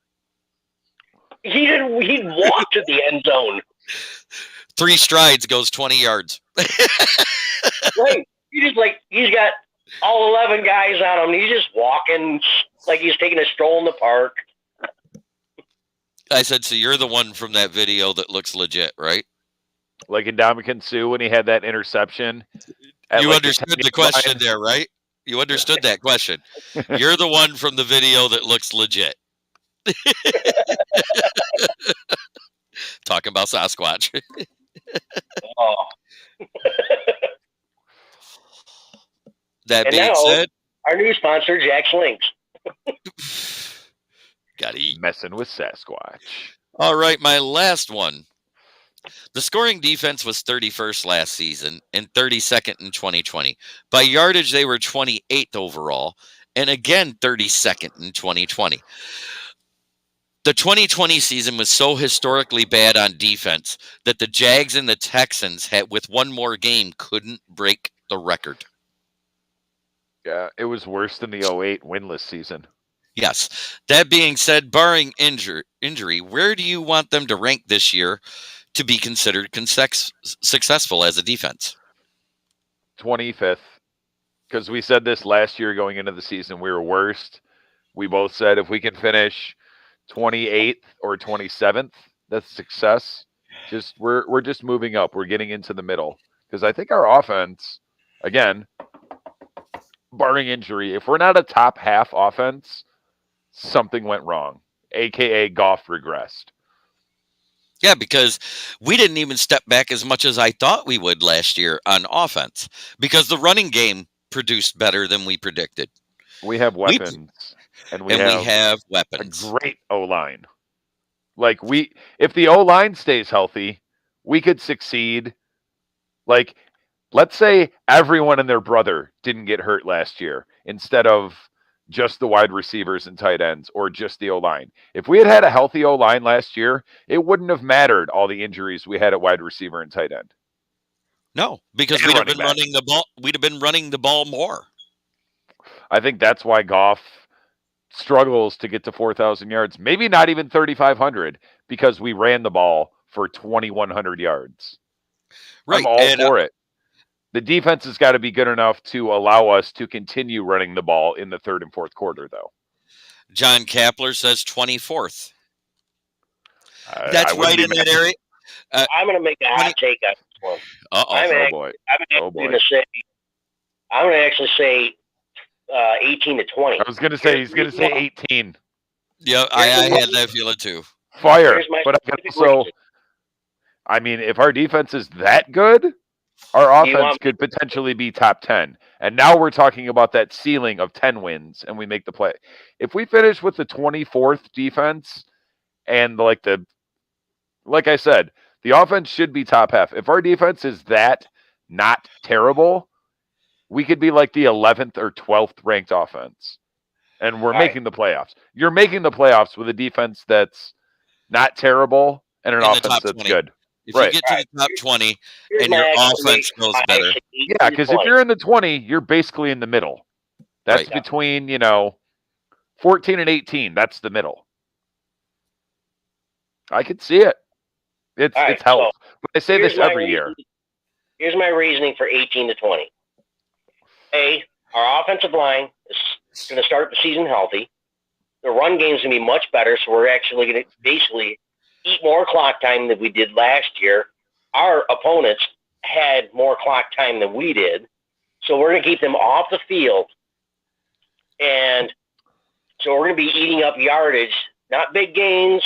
He'd walk to the end zone. 3 strides goes 20 yards. Right. He's got all 11 guys on him. He's just walking like he's taking a stroll in the park. I said, so you're the one from that video that looks legit, right? Like in Ndamukong Suh when he had that interception. You understood the question there, right? You understood that question. You're the one from the video that looks legit. Talking about Sasquatch. Oh. That and being now, said, our new sponsor, Jack's Links. Gotta eat. Messing with Sasquatch. All right, my last one. The scoring defense was 31st last season and 32nd in 2020. By yardage, they were 28th overall, and again 32nd in 2020. The 2020 season was so historically bad on defense that the Jags and the Texans, with one more game, couldn't break the record. Yeah, it was worse than the 08 winless season. Yes. That being said, barring injury, where do you want them to rank this year to be considered successful as a defense? 25th. Because we said this last year going into the season, we were worst. We both said if we can finish 28th or 27th, that's success. We're just moving up. We're getting into the middle. Because I think our offense, again, barring injury, if we're not a top half offense, something went wrong, aka Goff regressed. Yeah, because we didn't even step back as much as I thought we would last year on offense, because the running game produced better than we predicted. We have weapons, and we have weapons. A great O-line. Like if the O-line stays healthy, we could succeed. Like, let's say everyone and their brother didn't get hurt last year instead of just the wide receivers and tight ends or just the O-line. If we had a healthy O-line last year, it wouldn't have mattered all the injuries we had at wide receiver and tight end. No, because we'd have been running the ball. We'd have been running the ball more. I think that's why Goff struggles to get to 4,000 yards. Maybe not even 3,500 because we ran the ball for 2,100 yards. Right. I'm all for it. The defense has got to be good enough to allow us to continue running the ball in the third and fourth quarter, though. John Kapler says 24th. That's right in that area. I'm going to make a hot take on this one. I'm going to actually say 18 to 20. I was going to say he's going to say 18. Yeah, I had that feeling too. Fire. But I mean, if our defense is that good, our offense could potentially be top 10. And now we're talking about that ceiling of 10 wins and we make the play. If we finish with the 24th defense and like I said, the offense should be top half. If our defense is that not terrible, we could be like the 11th or 12th ranked offense. And we're making the playoffs. You're making the playoffs with a defense that's not terrible and an offense that's good. If you get to the top 20 and your offense goes better. Yeah, because if you're in the 20, you're basically in the middle. That's between, 14 and 18. That's the middle. I could see it. It's helped. But I say this every year. Here's my reasoning for 18 to 20. Our offensive line is going to start the season healthy. The run game is going to be much better, so we're actually going to basically eat more clock time than we did last year. Our opponents had more clock time than we did, so we're going to keep them off the field. And so we're going to be eating up yardage, not big gains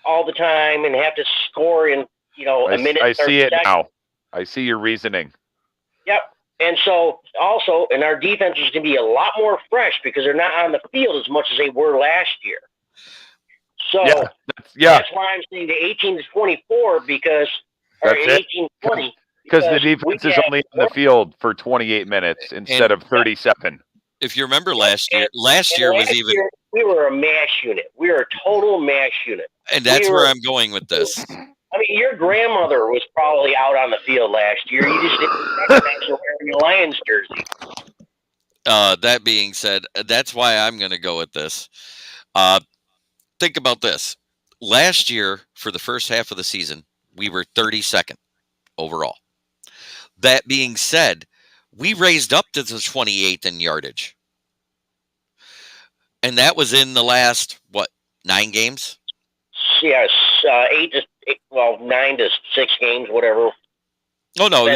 all the time and have to score in, a minute. I see it now. I see your reasoning. Yep. And so also, and our defense is going to be a lot more fresh because they're not on the field as much as they were last year. So that's why I'm saying the 18 to 24 because, or 18 to 20. Because the defense is only on the field for 28 minutes instead of 37. If you remember last year we were a mash unit. We were a total mash unit. And that's where I'm going with this. I mean, your grandmother was probably out on the field last year. You just didn't recognize her wearing a Lions jersey. That being said, that's why I'm going to go with this. Think about this. Last year, for the first half of the season, we were 32nd overall. That being said, we raised up to the 28th in yardage. And that was in the last, 9 games? Yes, 9 to 6 games, whatever. Oh, no,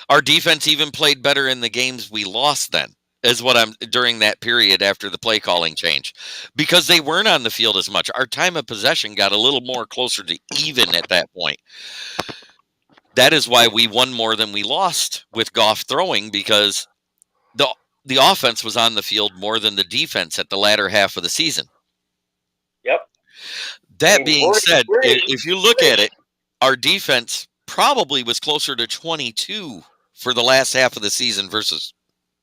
our defense even played better in the games we lost then, is what during that period after the play calling change. Because they weren't on the field as much. Our time of possession got a little more closer to even at that point. That is why we won more than we lost with Goff throwing, because the offense was on the field more than the defense at the latter half of the season. Yep. That being said, if you look at it, our defense probably was closer to 22 for the last half of the season versus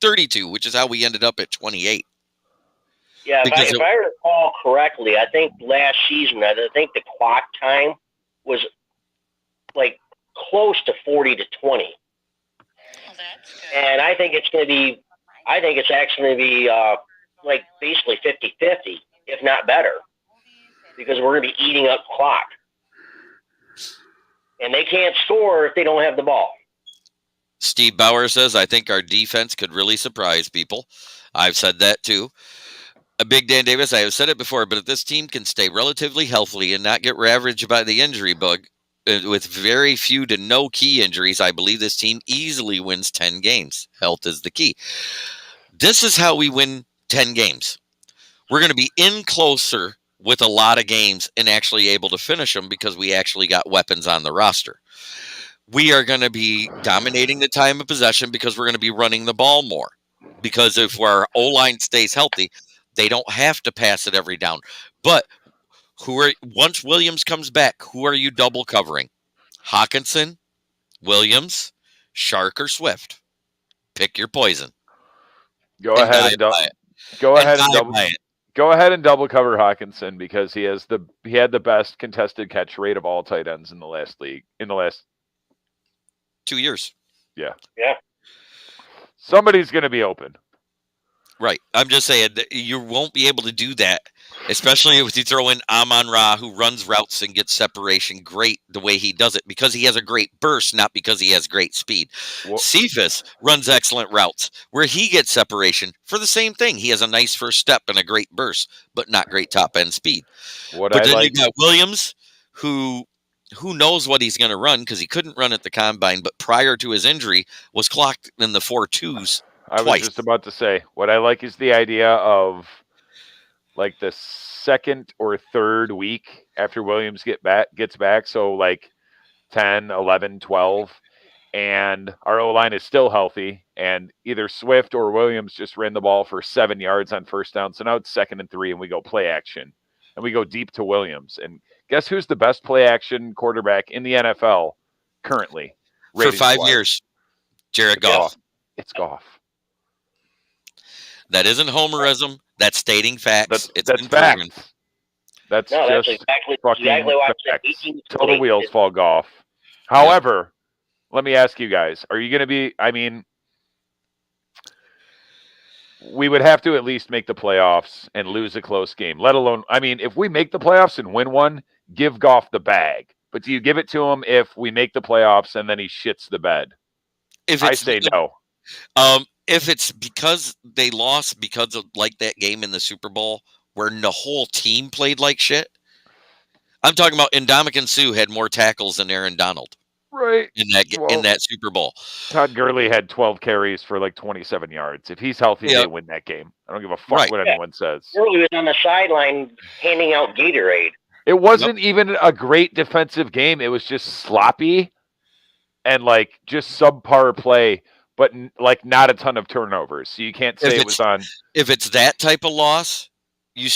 32, which is how we ended up at 28. Yeah, if I recall correctly, I think last season, I think the clock time was like close to 40 to 20. Well, that's good. And I think it's actually going to be like basically 50-50, if not better, because we're going to be eating up clock. And they can't score if they don't have the ball. Steve Bauer says, I think our defense could really surprise people. I've said that too. Big Dan Davis, I have said it before, but if this team can stay relatively healthy and not get ravaged by the injury bug, with very few to no key injuries, I believe this team easily wins 10 games. Health is the key. This is how we win 10 games. We're going to be in closer with a lot of games and actually able to finish them because we actually got weapons on the roster. We are going to be dominating the time of possession because we're going to be running the ball more. Because if our O-line stays healthy, they don't have to pass it every down. But once Williams comes back, who are you double covering? Hawkinson, Williams, Shark, or Swift? Pick your poison. Go ahead and double cover Hawkinson because he had the best contested catch rate of all tight ends in the last 2 years. Yeah. Yeah. Somebody's going to be open. Right. I'm just saying that you won't be able to do that, especially if you throw in Amon-Ra, who runs routes and gets separation great the way he does it, because he has a great burst, not because he has great speed. Cephas runs excellent routes where he gets separation for the same thing. He has a nice first step and a great burst, but not great top-end speed. You got Williams, who knows what he's going to run because he couldn't run at the combine, but prior to his injury was clocked in the 4.2s. I was just about to say, what I like is the idea of like the second or third week after Williams gets back. So like 10, 11, 12, and our O-line is still healthy. And either Swift or Williams just ran the ball for 7 yards on first down. So now it's 2nd and 3 and we go play action and we go deep to Williams. And guess who's the best play action quarterback in the NFL currently? For 5 years, Jared Goff. It's Goff. That isn't homerism. That's stating facts. That's facts. That's exactly why I said 18 till the wheels fall off. However, let me ask you guys, are you going to be, we would have to at least make the playoffs and lose a close game, let alone, if we make the playoffs and win one, give Goff the bag. But do you give it to him if we make the playoffs and then he shits the bed? I say no. If it's because they lost because of like that game in the Super Bowl where the whole team played like shit, I'm talking about Ndamukong Suh had more tackles than Aaron Donald. Right. In that Super Bowl. Todd Gurley had 12 carries for like 27 yards. If he's healthy, they win that game. I don't give a fuck what anyone says. Gurley was on the sideline handing out Gatorade. It wasn't even a great defensive game. It was just sloppy and like just subpar play but like not a ton of turnovers. So you can't say it was on. If it's that type of loss, you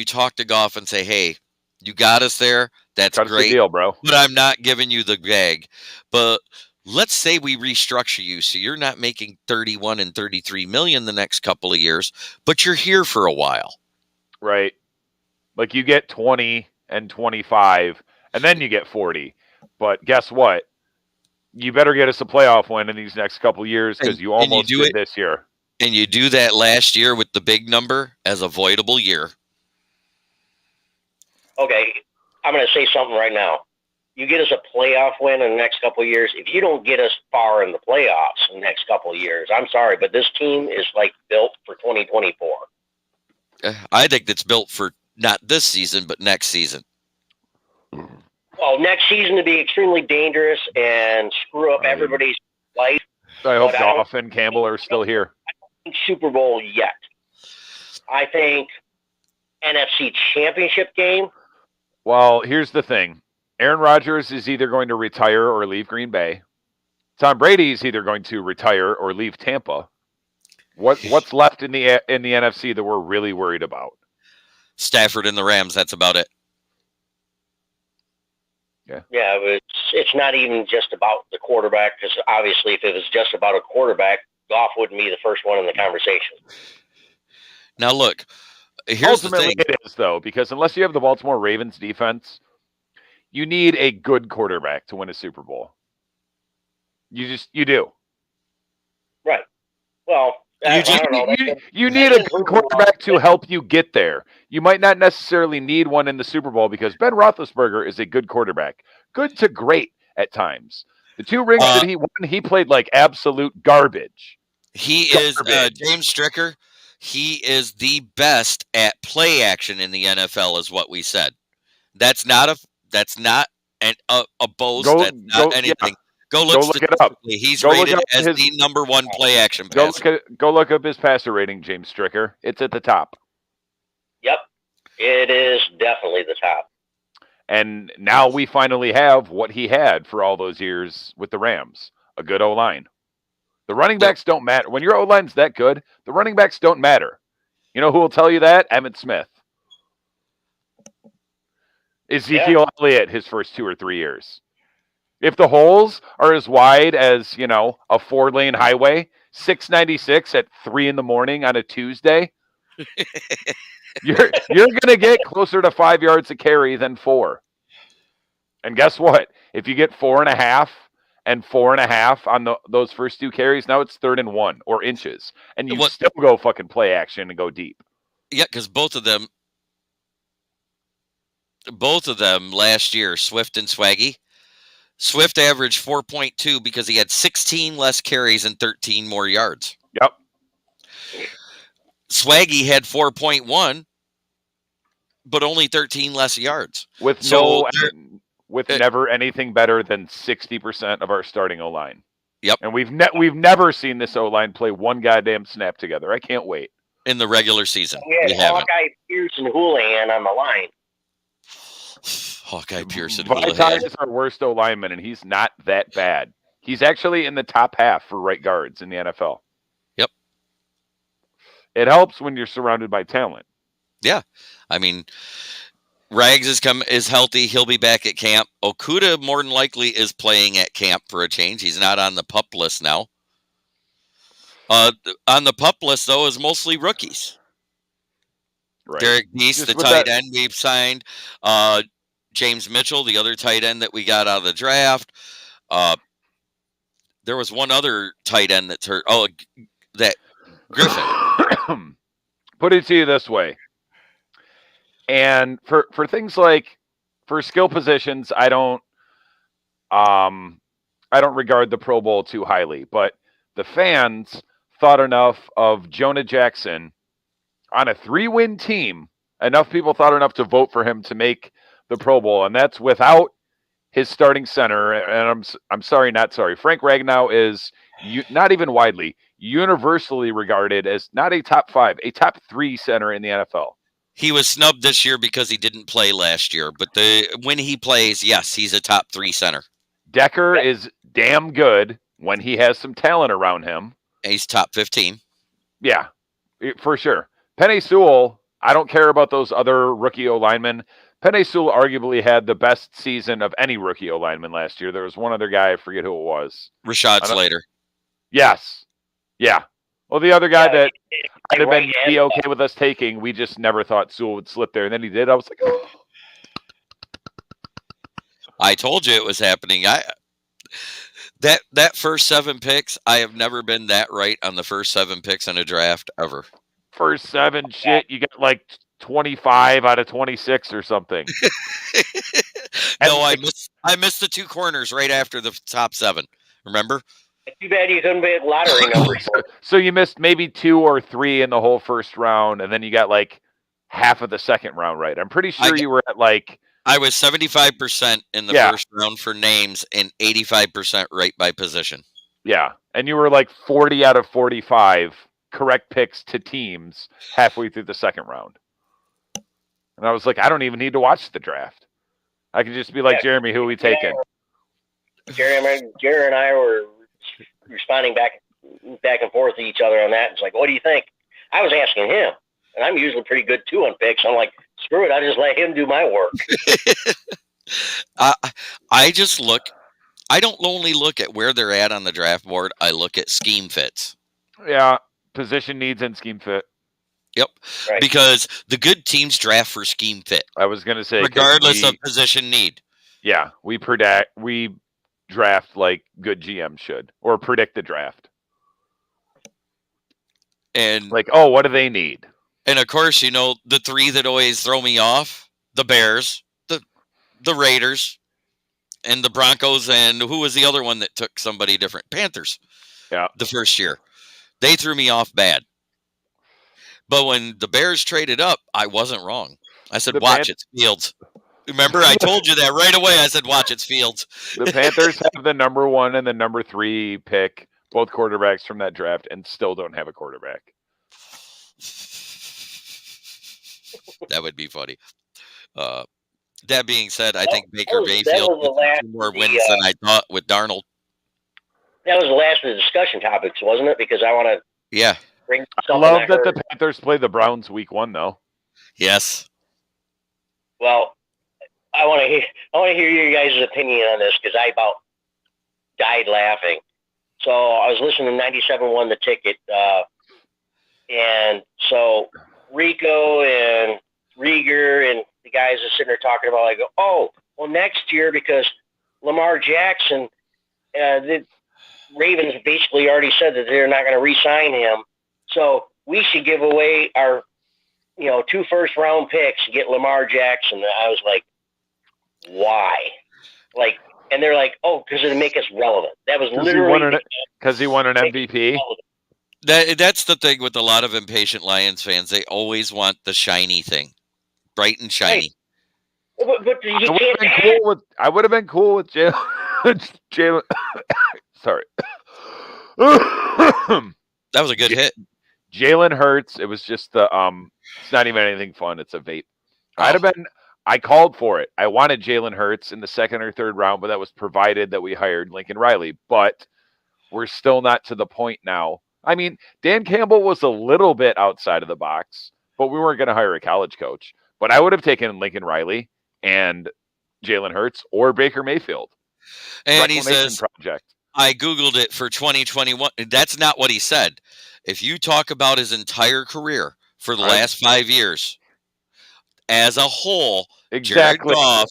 talk to Goff and say, hey, you got us there. That's Cut us great. a deal, bro. But I'm not giving you the bag. But let's say we restructure you so you're not making 31 and 33 million the next couple of years, but you're here for a while. Right. Like you get 20 and 25 and then you get 40. But guess what? You better get us a playoff win in these next couple of years because you almost did this year. And you do that last year with the big number as a voidable year. Okay, I'm going to say something right now. You get us a playoff win in the next couple of years. If you don't get us far in the playoffs in the next couple of years, I'm sorry, but this team is like built for 2024. I think that's built for not this season, but next season. Well, next season to be extremely dangerous and screw up everybody's life. I hope Goff and Campbell are still here. I don't think Super Bowl yet. I think NFC Championship game. Well, here's the thing. Aaron Rodgers is either going to retire or leave Green Bay. Tom Brady is either going to retire or leave Tampa. What's left in the NFC that we're really worried about? Stafford and the Rams, that's about it. Yeah, it's not even just about the quarterback, because obviously if it was just about a quarterback, Goff wouldn't be the first one in the conversation. Now look, here's Ultimately the thing. it is, though, because unless you have the Baltimore Ravens defense, you need a good quarterback to win a Super Bowl. You do. Right. Well, you need a good quarterback to help you get there. You might not necessarily need one in the Super Bowl because Ben Roethlisberger is a good quarterback. Good to great at times. The 2 rings that he won, he played like absolute garbage. He is James Stricker. He is the best at play action in the NFL, is what we said. That's not a boast. That's not anything. Yeah. Go look it up. He's rated as the number 1 play action passer. Go look up his passer rating, James Stricker. It's at the top. Yep. It is definitely the top. And now we finally have what he had for all those years with the Rams, a good O-line. The running backs don't matter. When your O-line's that good, the running backs don't matter. You know who will tell you that? Emmitt Smith. Ezekiel Elliott his first 2 or 3 years. If the holes are as wide as, a 4-lane highway, 696 at 3 a.m. on a Tuesday, you're going to get closer to 5 yards a carry than 4. And guess what? If you get 4.5 and 4.5 on those first 2 carries, now it's 3rd and 1 or inches. And you still go fucking play action and go deep. Yeah, because both of them last year, Swift and Swaggy. Swift averaged 4.2 because he had 16 less carries and 13 more yards. Yep. Swaggy had 4.1, but only 13 less yards. With never anything better than 60% of our starting O-line. Yep. And we've never seen this O-line play one goddamn snap together. I can't wait. In the regular season. We had Hawkeye, Pierce, and Houlihan on the line. Hawkeye, Pearson, Vaitai is our worst O-lineman, and he's not that bad. He's actually in the top half for right guards in the NFL. Yep. It helps when you're surrounded by talent. Yeah. I mean, Rags is healthy. He'll be back at camp. Okuda more than likely is playing at camp for a change. He's not on the PUP list now. On the PUP list, though, is mostly rookies. Right. Derek Neese, the tight end we've signed. James Mitchell, the other tight end that we got out of the draft. There was one other tight end that's hurt. Oh, that Griffin. Put it to you this way. And for things like for skill positions, I don't regard the Pro Bowl too highly, but the fans thought enough of Jonah Jackson on a 3-win team. Enough people thought enough to vote for him to make the Pro Bowl, and that's without his starting center. And I'm sorry, not sorry. Frank Ragnow is not even widely, universally regarded as not a top 5, a top 3 center in the NFL. He was snubbed this year because he didn't play last year, but when he plays, yes, he's a top 3 center. Decker is damn good. when he has some talent around him. He's top 15. Yeah, for sure. Penei Sewell, I don't care about those other rookie O-linemen. Penei Sewell arguably had the best season of any rookie O-lineman last year. There was one other guy, I forget who it was. Rashad Slater. Yes. Yeah. Well, the other guy that like would have right been be okay with us taking, we just never thought Sewell would slip there. And then he did. I was like, oh. I told you it was happening. That first 7 picks, I have never been that right on the first 7 picks in a draft ever. First 7, shit, you got like 25 out of 26 or something. No, I missed the 2 corners right after the top 7. Remember? Too bad you couldn't be at lottery numbers. So you missed maybe 2 or 3 in the whole first round, and then you got like half of the second round right. I'm pretty sure you were at like... I was 75% in the first round for names and 85% right by position. Yeah, and you were like 40 out of 45 correct picks to teams halfway through the second round. And I was like, I don't even need to watch the draft. I could just be like, Jeremy, who are we taking? Jerry and I were responding back and forth to each other on that. It's like, what do you think? I was asking him, and I'm usually pretty good too on picks. I'm like, screw it, I just let him do my work. I just look. I don't only look at where they're at on the draft board. I look at scheme fits. Yeah, position needs and scheme fit. Yep, right. Because the good teams draft for scheme fit. I was going to say, regardless of position need. Yeah, we draft like good GM should, or predict the draft. And like, oh, what do they need? And of course, you know, the 3 that always throw me off: the Bears, the Raiders, and the Broncos. And who was the other one that took somebody different? Panthers. Yeah, the first year, they threw me off bad. But when the Bears traded up, I wasn't wrong. I said, watch, it's Fields. Remember, I told you that right away. I said, watch, it's Fields. The Panthers have the number 1 and the number 3 pick, both quarterbacks from that draft, and still don't have a quarterback. That would be funny. That being said, I think Baker Mayfield has 2 more wins than I thought with Darnold. That was the last of the discussion topics, wasn't it? Because I want to bring I love that the Panthers play the Browns week 1, though. Yes. Well, I want to hear your guys' opinion on this because I about died laughing. So I was listening to 97.1 The Ticket, and so Rico and Rieger and the guys are sitting there talking about, I go, oh, well, next year, because Lamar Jackson, the Ravens basically already said that they're not going to re-sign him, so we should give away our 2 first-round picks to get Lamar Jackson. And I was like, why? Like, and they're like, oh, because it'll make us relevant. That was literally because he won an MVP. That's the thing with a lot of impatient Lions fans. They always want the shiny thing, bright and shiny. Right. But you can't. I would have been cool with Jalen. Sorry. That was a good hit. Jalen Hurts. It was just the it's not even anything fun. It's a vape. I called for it. I wanted Jalen Hurts in the 2nd or 3rd round, but that was provided that we hired Lincoln Riley. But we're still not to the point now. I mean, Dan Campbell was a little bit outside of the box, but we weren't going to hire a college coach. But I would have taken Lincoln Riley and Jalen Hurts or Baker Mayfield. And he says, I Googled it for 2021. That's not what he said. If you talk about his entire career for the last 5 years, as a whole, Jared Goff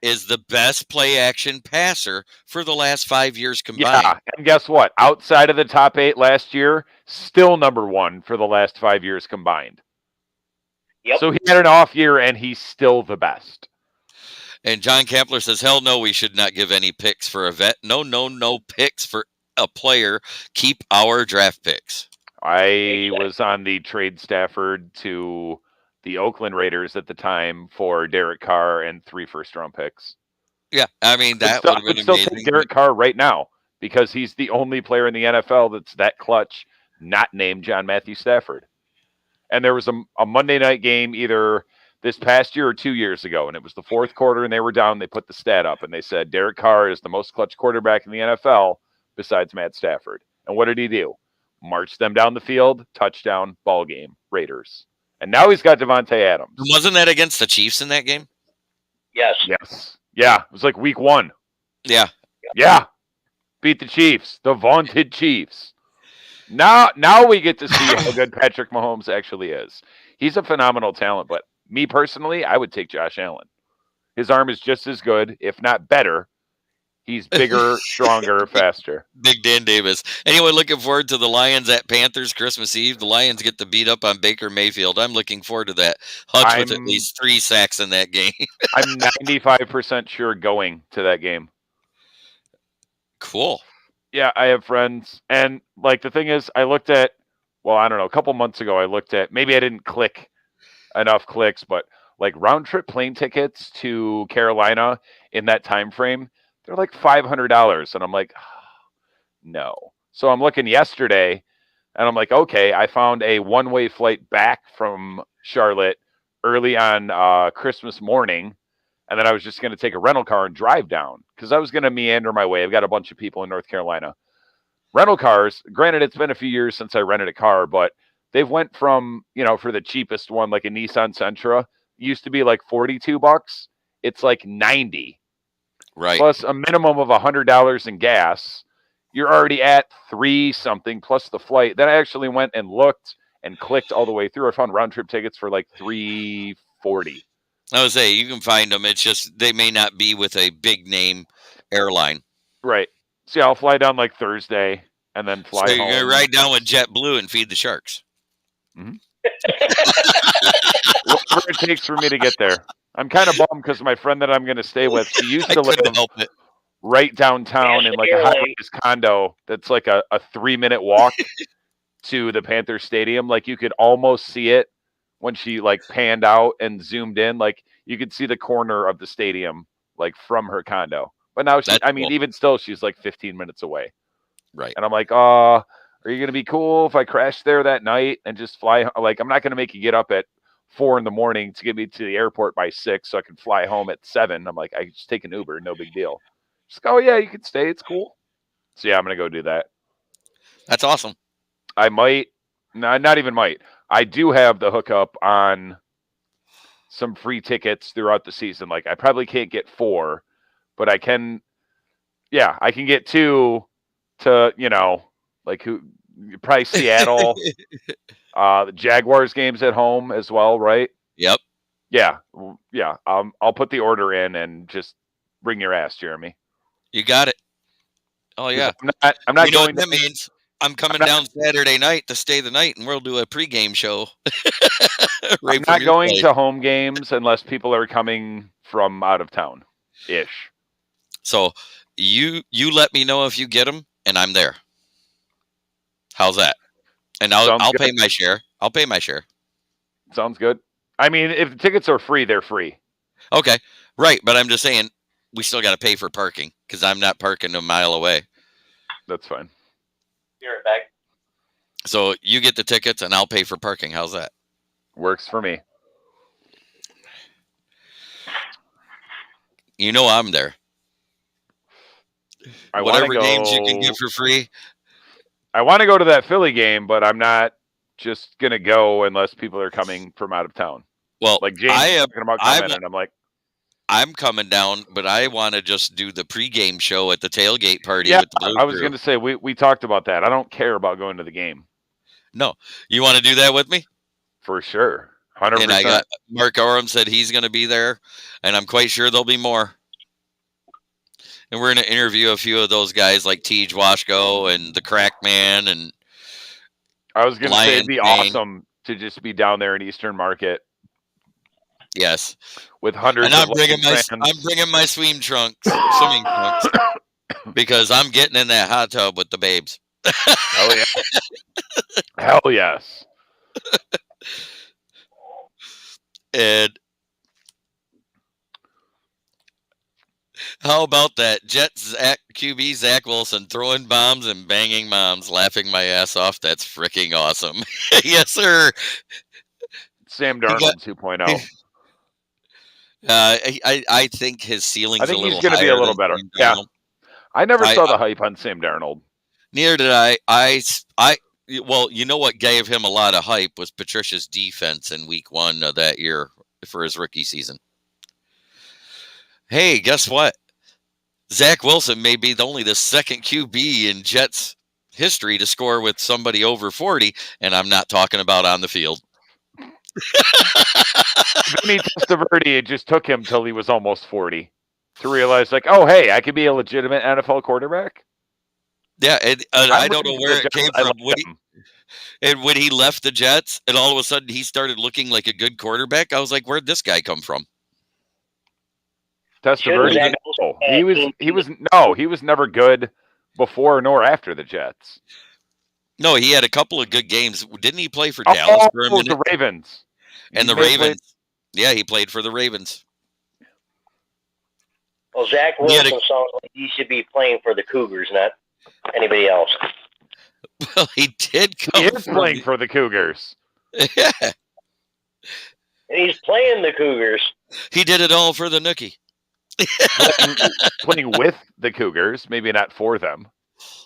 is the best play-action passer for the last 5 years combined. Yeah, and guess what? Outside of the top 8 last year, still number 1 for the last 5 years combined. Yep. So he had an off year, and he's still the best. And John Kempler says, hell no, we should not give any picks for a vet. No picks for a player. Keep our draft picks. I was on the trade Stafford to the Oakland Raiders at the time for Derek Carr and 3 first-round picks. Yeah, I mean, that would have been amazing. Still take Derek Carr right now because he's the only player in the NFL that's that clutch, not named John Matthew Stafford. And there was a Monday night game either this past year or 2 years ago, and it was the 4th quarter, and they were down. They put the stat up, and they said Derek Carr is the most clutch quarterback in the NFL besides Matt Stafford. And what did he do? March them down the field, touchdown, ball game, Raiders. And now he's got Devontae Adams. Wasn't that against the Chiefs in that game? Yes. Yes. Yeah, it was like week 1. Yeah. Yeah. Beat the Chiefs, the vaunted Chiefs. Now we get to see how good Patrick Mahomes actually is. He's a phenomenal talent, but me personally, I would take Josh Allen. His arm is just as good, if not better. He's bigger, stronger, faster. Big Dan Davis. Anyone looking forward to the Lions at Panthers Christmas Eve? The Lions get to beat up on Baker Mayfield. I'm looking forward to that. Hutch with at least 3 sacks in that game. I'm 95% sure going to that game. Cool. Yeah, I have friends. And like the thing is, I looked at, well, I don't know, a couple months ago, I looked at, maybe I didn't click enough clicks, but like round trip plane tickets to Carolina in that time frame, they're like $500. And I'm like, no. So I'm looking yesterday and I'm like, okay, I found a one-way flight back from Charlotte early on Christmas morning. And then I was just going to take a rental car and drive down because I was going to meander my way. I've got a bunch of people in North Carolina. Rental cars, granted, it's been a few years since I rented a car, but they've went from, for the cheapest one, like a Nissan Sentra, used to be like $42. It's like $90. Right. Plus a minimum of $100 in gas. You're already at $3 something plus the flight. Then I actually went and looked and clicked all the way through. I found round trip tickets for like $340. I would say you can find them. It's just they may not be with a big name airline. Right. So yeah, I'll fly down like Thursday and then fly so home. You're gonna ride down with JetBlue and feed the sharks. Mm-hmm. Whatever it takes for me to get there. I'm kind of bummed because my friend that I'm going to stay with, she used to live right downtown in like a high-rise condo that's like a 3-minute walk to the Panthers Stadium. Like you could almost see it when she like panned out and zoomed in. Like you could see the corner of the stadium like from her condo. But now cool. Even still, she's like 15 minutes away. Right. And I'm like, are you going to be cool if I crash there that night and just fly? Like, I'm not going to make you get up at 4 a.m. to get me to the airport by 6 so I can fly home at 7. I'm like, I can just take an Uber, no big deal. Just go, yeah, you can stay. It's cool. So yeah, I'm going to go do that. That's awesome. I might, not even might. I do have the hookup on some free tickets throughout the season. Like I probably can't get 4, but I can get 2 to, like probably Seattle, the Jaguars games at home as well, right? Yep. Yeah. I'll put the order in and just bring your ass, Jeremy. You got it. Oh yeah. I'm not going. That means I'm coming down Saturday night to stay the night, and we'll do a pregame show. I'm not going to home games unless people are coming from out of town, ish. So you let me know if you get them, and I'm there. How's that? And I'll pay my share. I'll pay my share. Sounds good. I mean, if the tickets are free, they're free. Okay, right. But I'm just saying we still got to pay for parking because I'm not parking a mile away. That's fine. Be right back. So you get the tickets and I'll pay for parking. How's that? Works for me. I'm there. Whatever games you can get for free. I want to go to that Philly game, but I'm not just going to go unless people are coming from out of town. Well, like James talking about coming, and I'm like, I'm coming down, but I want to just do the pregame show at the tailgate party. Yeah, with the Blue I was Crew. going to say, we talked about that. I don't care about going to the game. No. You want to do that with me? For sure. 100%. And I got Mark Oram said he's going to be there, and I'm quite sure there'll be more. And we're going to interview a few of those guys like Tej Washko and the Crack Man. And I was going to say it'd be awesome to just be down there in Eastern Market. Yes. With hundreds and of I'm bringing my swimming trunks because I'm getting in that hot tub with the babes. Hell yeah. Hell yes. And how about that? Jets QB Zach Wilson throwing bombs and banging moms, laughing my ass off. That's freaking awesome. Yes, sir. Sam Darnold 2.0. I think his ceiling's I think a little he's going to be a little better. Yeah. I never saw the hype on Sam Darnold. Neither did well, you know what gave him a lot of hype was Patricia's defense in week 1 of that year for his rookie season. Hey, guess what? Zach Wilson may be only the second QB in Jets history to score with somebody over 40, and I'm not talking about on the field. Vinny Testaverde, it just took him till he was almost 40 to realize, like, oh, hey, I could be a legitimate NFL quarterback. Yeah, and I don't know where it came from. When he left the Jets, and all of a sudden he started looking like a good quarterback, I was like, where'd this guy come from? Testaverde, he was never good before nor after the Jets. No, he had a couple of good games. Didn't he play for Dallas for a minute? The Ravens. And the Ravens. Yeah, he played for the Ravens. Well, Zach Wilson sounds like he should be playing for the Cougars, not anybody else. Well, he did come. He is playing for the Cougars. Yeah. And he's playing the Cougars. He did it all for the Nookie. Playing with the Cougars, maybe not for them.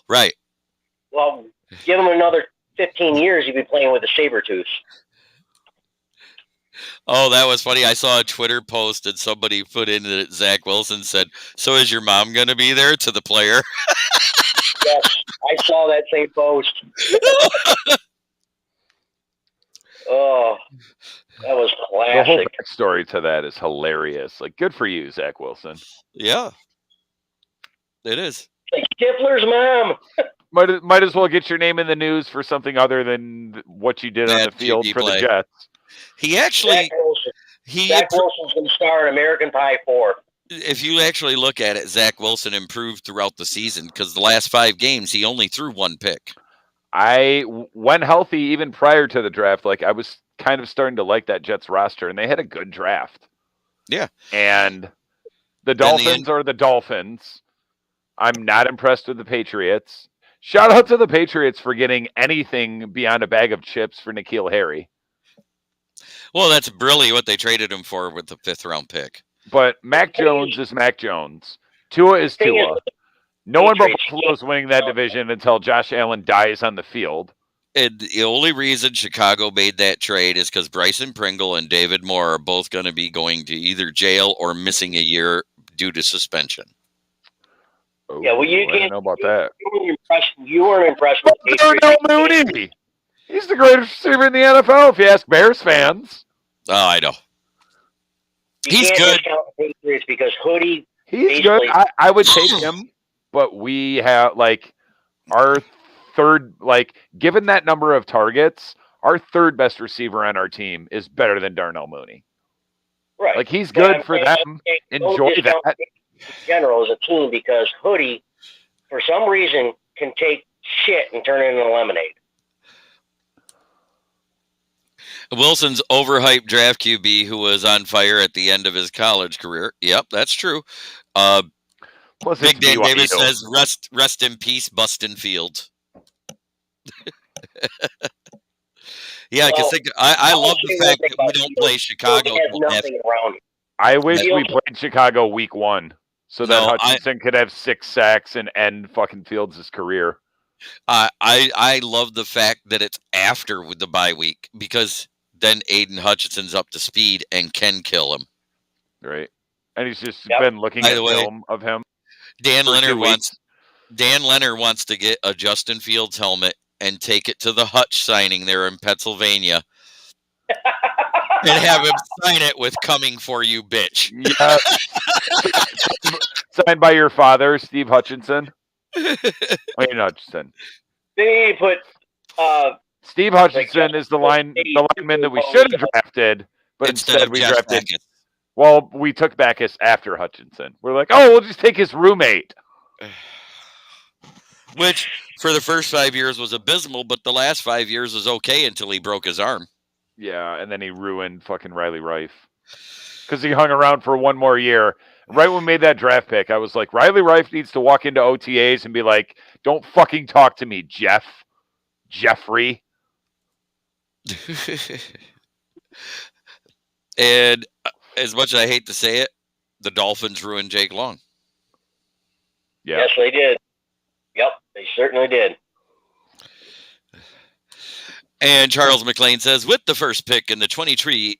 Right. Well, give him another 15 years, he'd be playing with the Sabretooths. Oh, that was funny. I saw a Twitter post and somebody put in that Zach Wilson said, "So is your mom going to be there?" to the player. Yes, I saw that same post. Oh, that was classic. The whole backstory to that is hilarious. Like, good for you, Zach Wilson. Yeah, it is. Like Stifler's mom. Might as well get your name in the news for something other than what you did on the field for the Jets. He actually, Zach Wilson's going to star in American Pie 4. If you actually look at it, Zach Wilson improved throughout the season because the last 5 games he only threw 1 pick. When healthy, even prior to the draft, like I was kind of starting to like that Jets roster, and they had a good draft. Yeah, and the Dolphins are the Dolphins. I'm not impressed with the Patriots. Shout out to the Patriots for getting anything beyond a bag of chips for N'Keal Harry. Well, that's brilliant what they traded him for with the 5th round pick. But Mac Jones is Mac Jones. Tua is Tua. No one but Buffalo is winning that division until Josh Allen dies on the field. And the only reason Chicago made that trade is because Bryson Pringle and David Moore are both going to be going to either jail or missing a year due to suspension. Oh, yeah, well, you can't know about that. You weren't impressed with Darnell Mooney. He's the greatest receiver in the NFL, if you ask Bears fans. Oh, I know. He's good. Patriots because Hoodie. He's good. I would take him, but we have our third, given that number of targets, our third best receiver on our team is better than Darnell Mooney. Right. Like, he's good for them. Enjoy that. In general, as a team, because Hoodie, for some reason, can take shit and turn it into lemonade. Wilson's overhyped draft QB who was on fire at the end of his college career. Yep, that's true. Big Dan Davis says, rest in peace, Bustin Fields. Yeah, because I love the fact that we don't play Chicago. I wish we played Chicago week 1 so that Hutchinson could have 6 sacks and end fucking Fields' career. I love the fact that it's after the bye week because then Aiden Hutchinson's up to speed and can kill him. Right. And he's just been looking at film of him. Dan Leonard wants to get a Justin Fields helmet and take it to the Hutch signing there in Pennsylvania and have him sign it with "Coming for you, bitch." Yeah. Signed by your father, Steve Hutchinson. Hutchinson. They need to put Steve Hutchinson is the lineman that we should have drafted, but instead we drafted. Backus. Well, we took Backus after Hutchinson. We're like, we'll just take his roommate. Which, for the first 5 years, was abysmal, but the last 5 years was okay until he broke his arm. Yeah, and then he ruined fucking Riley Rife. Because he hung around for one more year. Right when we made that draft pick, I was like, Riley Rife needs to walk into OTAs and be like, don't fucking talk to me, Jeffrey. And as much as I hate to say it, the Dolphins ruined Jake Long. Yeah. Yes, they did. Yep, they certainly did. And Charles McLean says, with the first pick in the 2023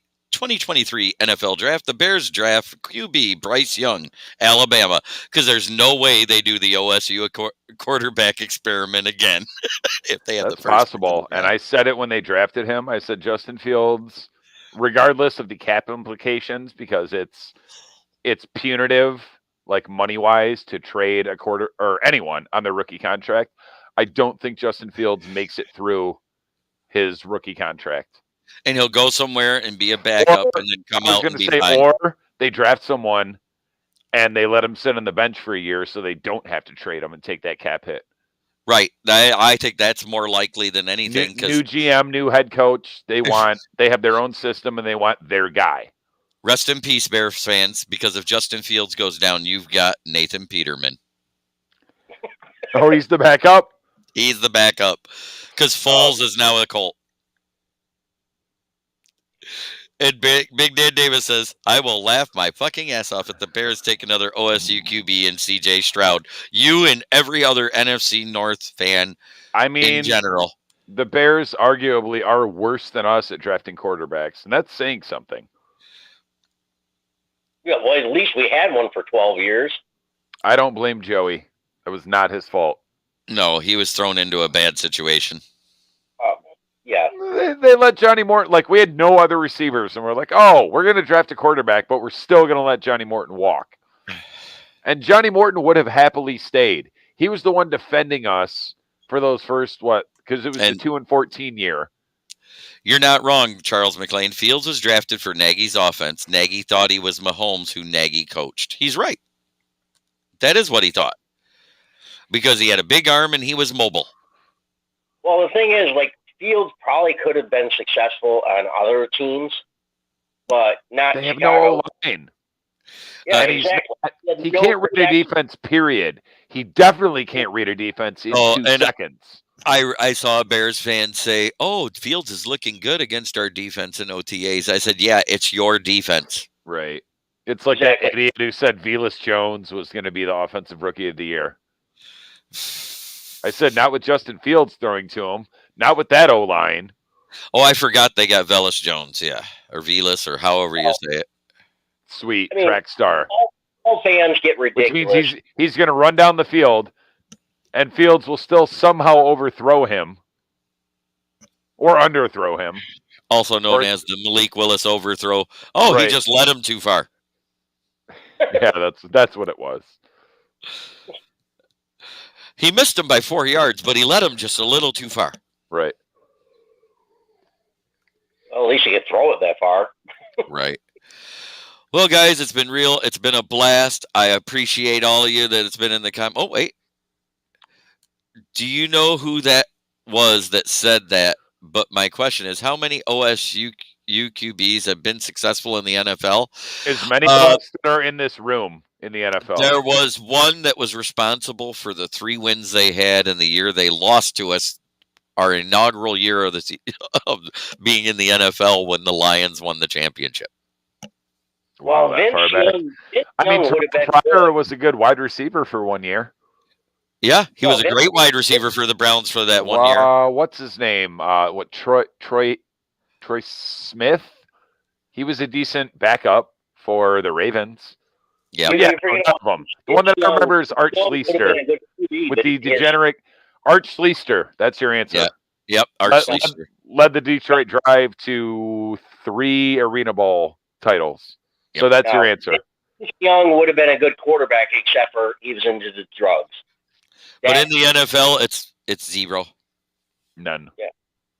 NFL draft, the Bears draft QB Bryce Young, Alabama, because there's no way they do the OSU quarterback experiment again if they have That's the first possible. And I said it when they drafted him. I said Justin Fields, regardless of the cap implications, because it's punitive, like money-wise, to trade a quarter or anyone on their rookie contract. I don't think Justin Fields makes it through his rookie contract. And he'll go somewhere and be a backup and then come out and be fine. Or they draft someone and they let him sit on the bench for a year so they don't have to trade him and take that cap hit. Right. I think that's more likely than anything. New GM, new head coach. They have their own system and they want their guy. Rest in peace, Bears fans, because if Justin Fields goes down, you've got Nathan Peterman. Oh, he's the backup? He's the backup because Foles is now a Colt. And Big Dan Davis says, I will laugh my fucking ass off if the Bears take another OSU QB and CJ Stroud. You and every other NFC North fan in general. The Bears arguably are worse than us at drafting quarterbacks, and that's saying something. Yeah, well, at least we had one for 12 years. I don't blame Joey. It was not his fault. No, he was thrown into a bad situation. Yeah. They let Johnny Morton, like we had no other receivers, and we're like, oh, we're going to draft a quarterback, but we're still going to let Johnny Morton walk. And Johnny Morton would have happily stayed. He was the one defending us for those first, because it was the 2-14 year. You're not wrong, Charles McLean. Fields was drafted for Nagy's offense. Nagy thought he was Mahomes, who Nagy coached. He's right. That is what he thought. Because he had a big arm and he was mobile. Well, the thing is, like, Fields probably could have been successful on other teams, but not They have Chicago. no line. Yeah, And exactly. He can't read a defense, period. He definitely can't read a defense in 2 seconds. I saw a Bears fan say, oh, Fields is looking good against our defense in OTAs. I said, yeah, it's your defense. Right. It's like that idiot who said Velus Jones was going to be the offensive rookie of the year. I said, not with Justin Fields throwing to him, not with that O-line. Oh, I forgot they got Velus Jones, yeah. Or Velus, or however you say it. Sweet, track star. All fans get ridiculous. Which means he's going to run down the field, and Fields will still somehow overthrow him or underthrow him. Also known as the Malik Willis overthrow. Oh, right. He just led him too far. Yeah, that's what it was. He missed him by 4 yards, but he led him just a little too far. Right. Well, at least he could throw it that far. Right. Well, guys, it's been real. It's been a blast. I appreciate all of you that it's been in the comments. Oh, wait. Do you know who that was that said that? But my question is, how many OSU QBs have been successful in the NFL? As many of us that are in this room in the NFL. There was one that was responsible for the 3 wins they had in the year they lost to us, our inaugural year of being in the NFL when the Lions won the championship. Wow, that far back. I mean, Pryor was a good wide receiver for 1 year. Yeah, he was a great wide receiver for the Browns for that 1 year. What's his name? Troy Smith? He was a decent backup for the Ravens. Yeah, none of them. The one that I remember is Art Schleister with the degenerate Art Schleister. That's your answer. Yeah. Yep, Art Schleister led the Detroit Drive to 3 Arena Bowl titles. Yep. So that's your answer. Young would have been a good quarterback, except for he was into the drugs. But in the NFL, it's zero. None. Yeah.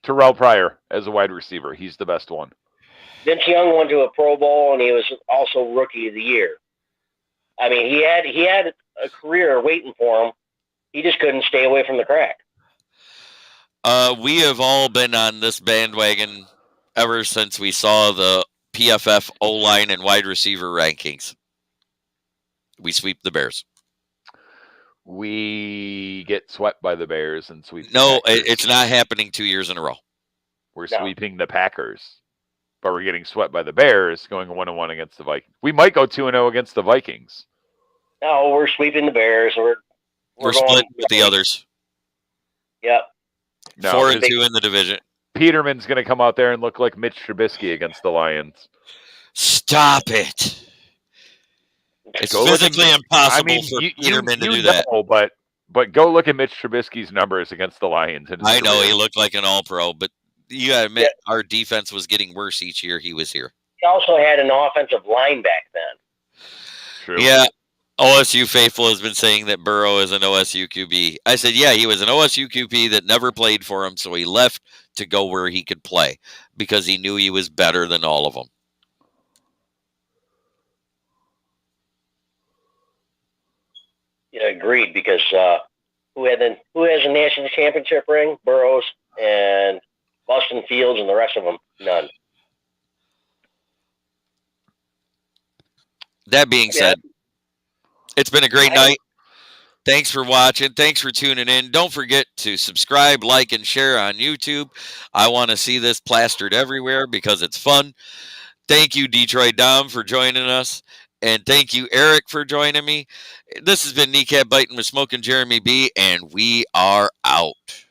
Terrell Pryor as a wide receiver. He's the best one. Vince Young went to a Pro Bowl, and he was also Rookie of the Year. I mean, he had a career waiting for him. He just couldn't stay away from the crack. We have all been on this bandwagon ever since we saw the PFF O-line and wide receiver rankings. We sweep the Bears. We get swept by the Bears and sweep. No, it's not happening 2 years in a row. We're sweeping the Packers, but we're getting swept by the Bears, going 1-1 against the Vikings. We might go 2-0 against the Vikings. No, we're sweeping the Bears. We're going split with the others. Yep. No, 4-2 in the division. Peterman's going to come out there and look like Mitch Trubisky against the Lions. Stop it. It's physically impossible for Peterman to do that. But go look at Mitch Trubisky's numbers against the Lions. I know he looked like an all-pro, but you got to admit our defense was getting worse each year he was here. He also had an offensive line back then. True. Yeah. OSU faithful has been saying that Burrow is an OSU QB. I said, yeah, he was an OSU QB that never played for him, so he left to go where he could play because he knew he was better than all of them. Yeah, agreed. Because who has a national championship ring? Burrows and Boston Fields, and the rest of them, none. That being said, it's been a great night. Thanks for watching. Thanks for tuning in. Don't forget to subscribe, like, and share on YouTube. I want to see this plastered everywhere because it's fun. Thank you, Detroit Dom, for joining us. And thank you, Eric, for joining me. This has been Kneecap Biting with Smokin' Jeremy B, and we are out.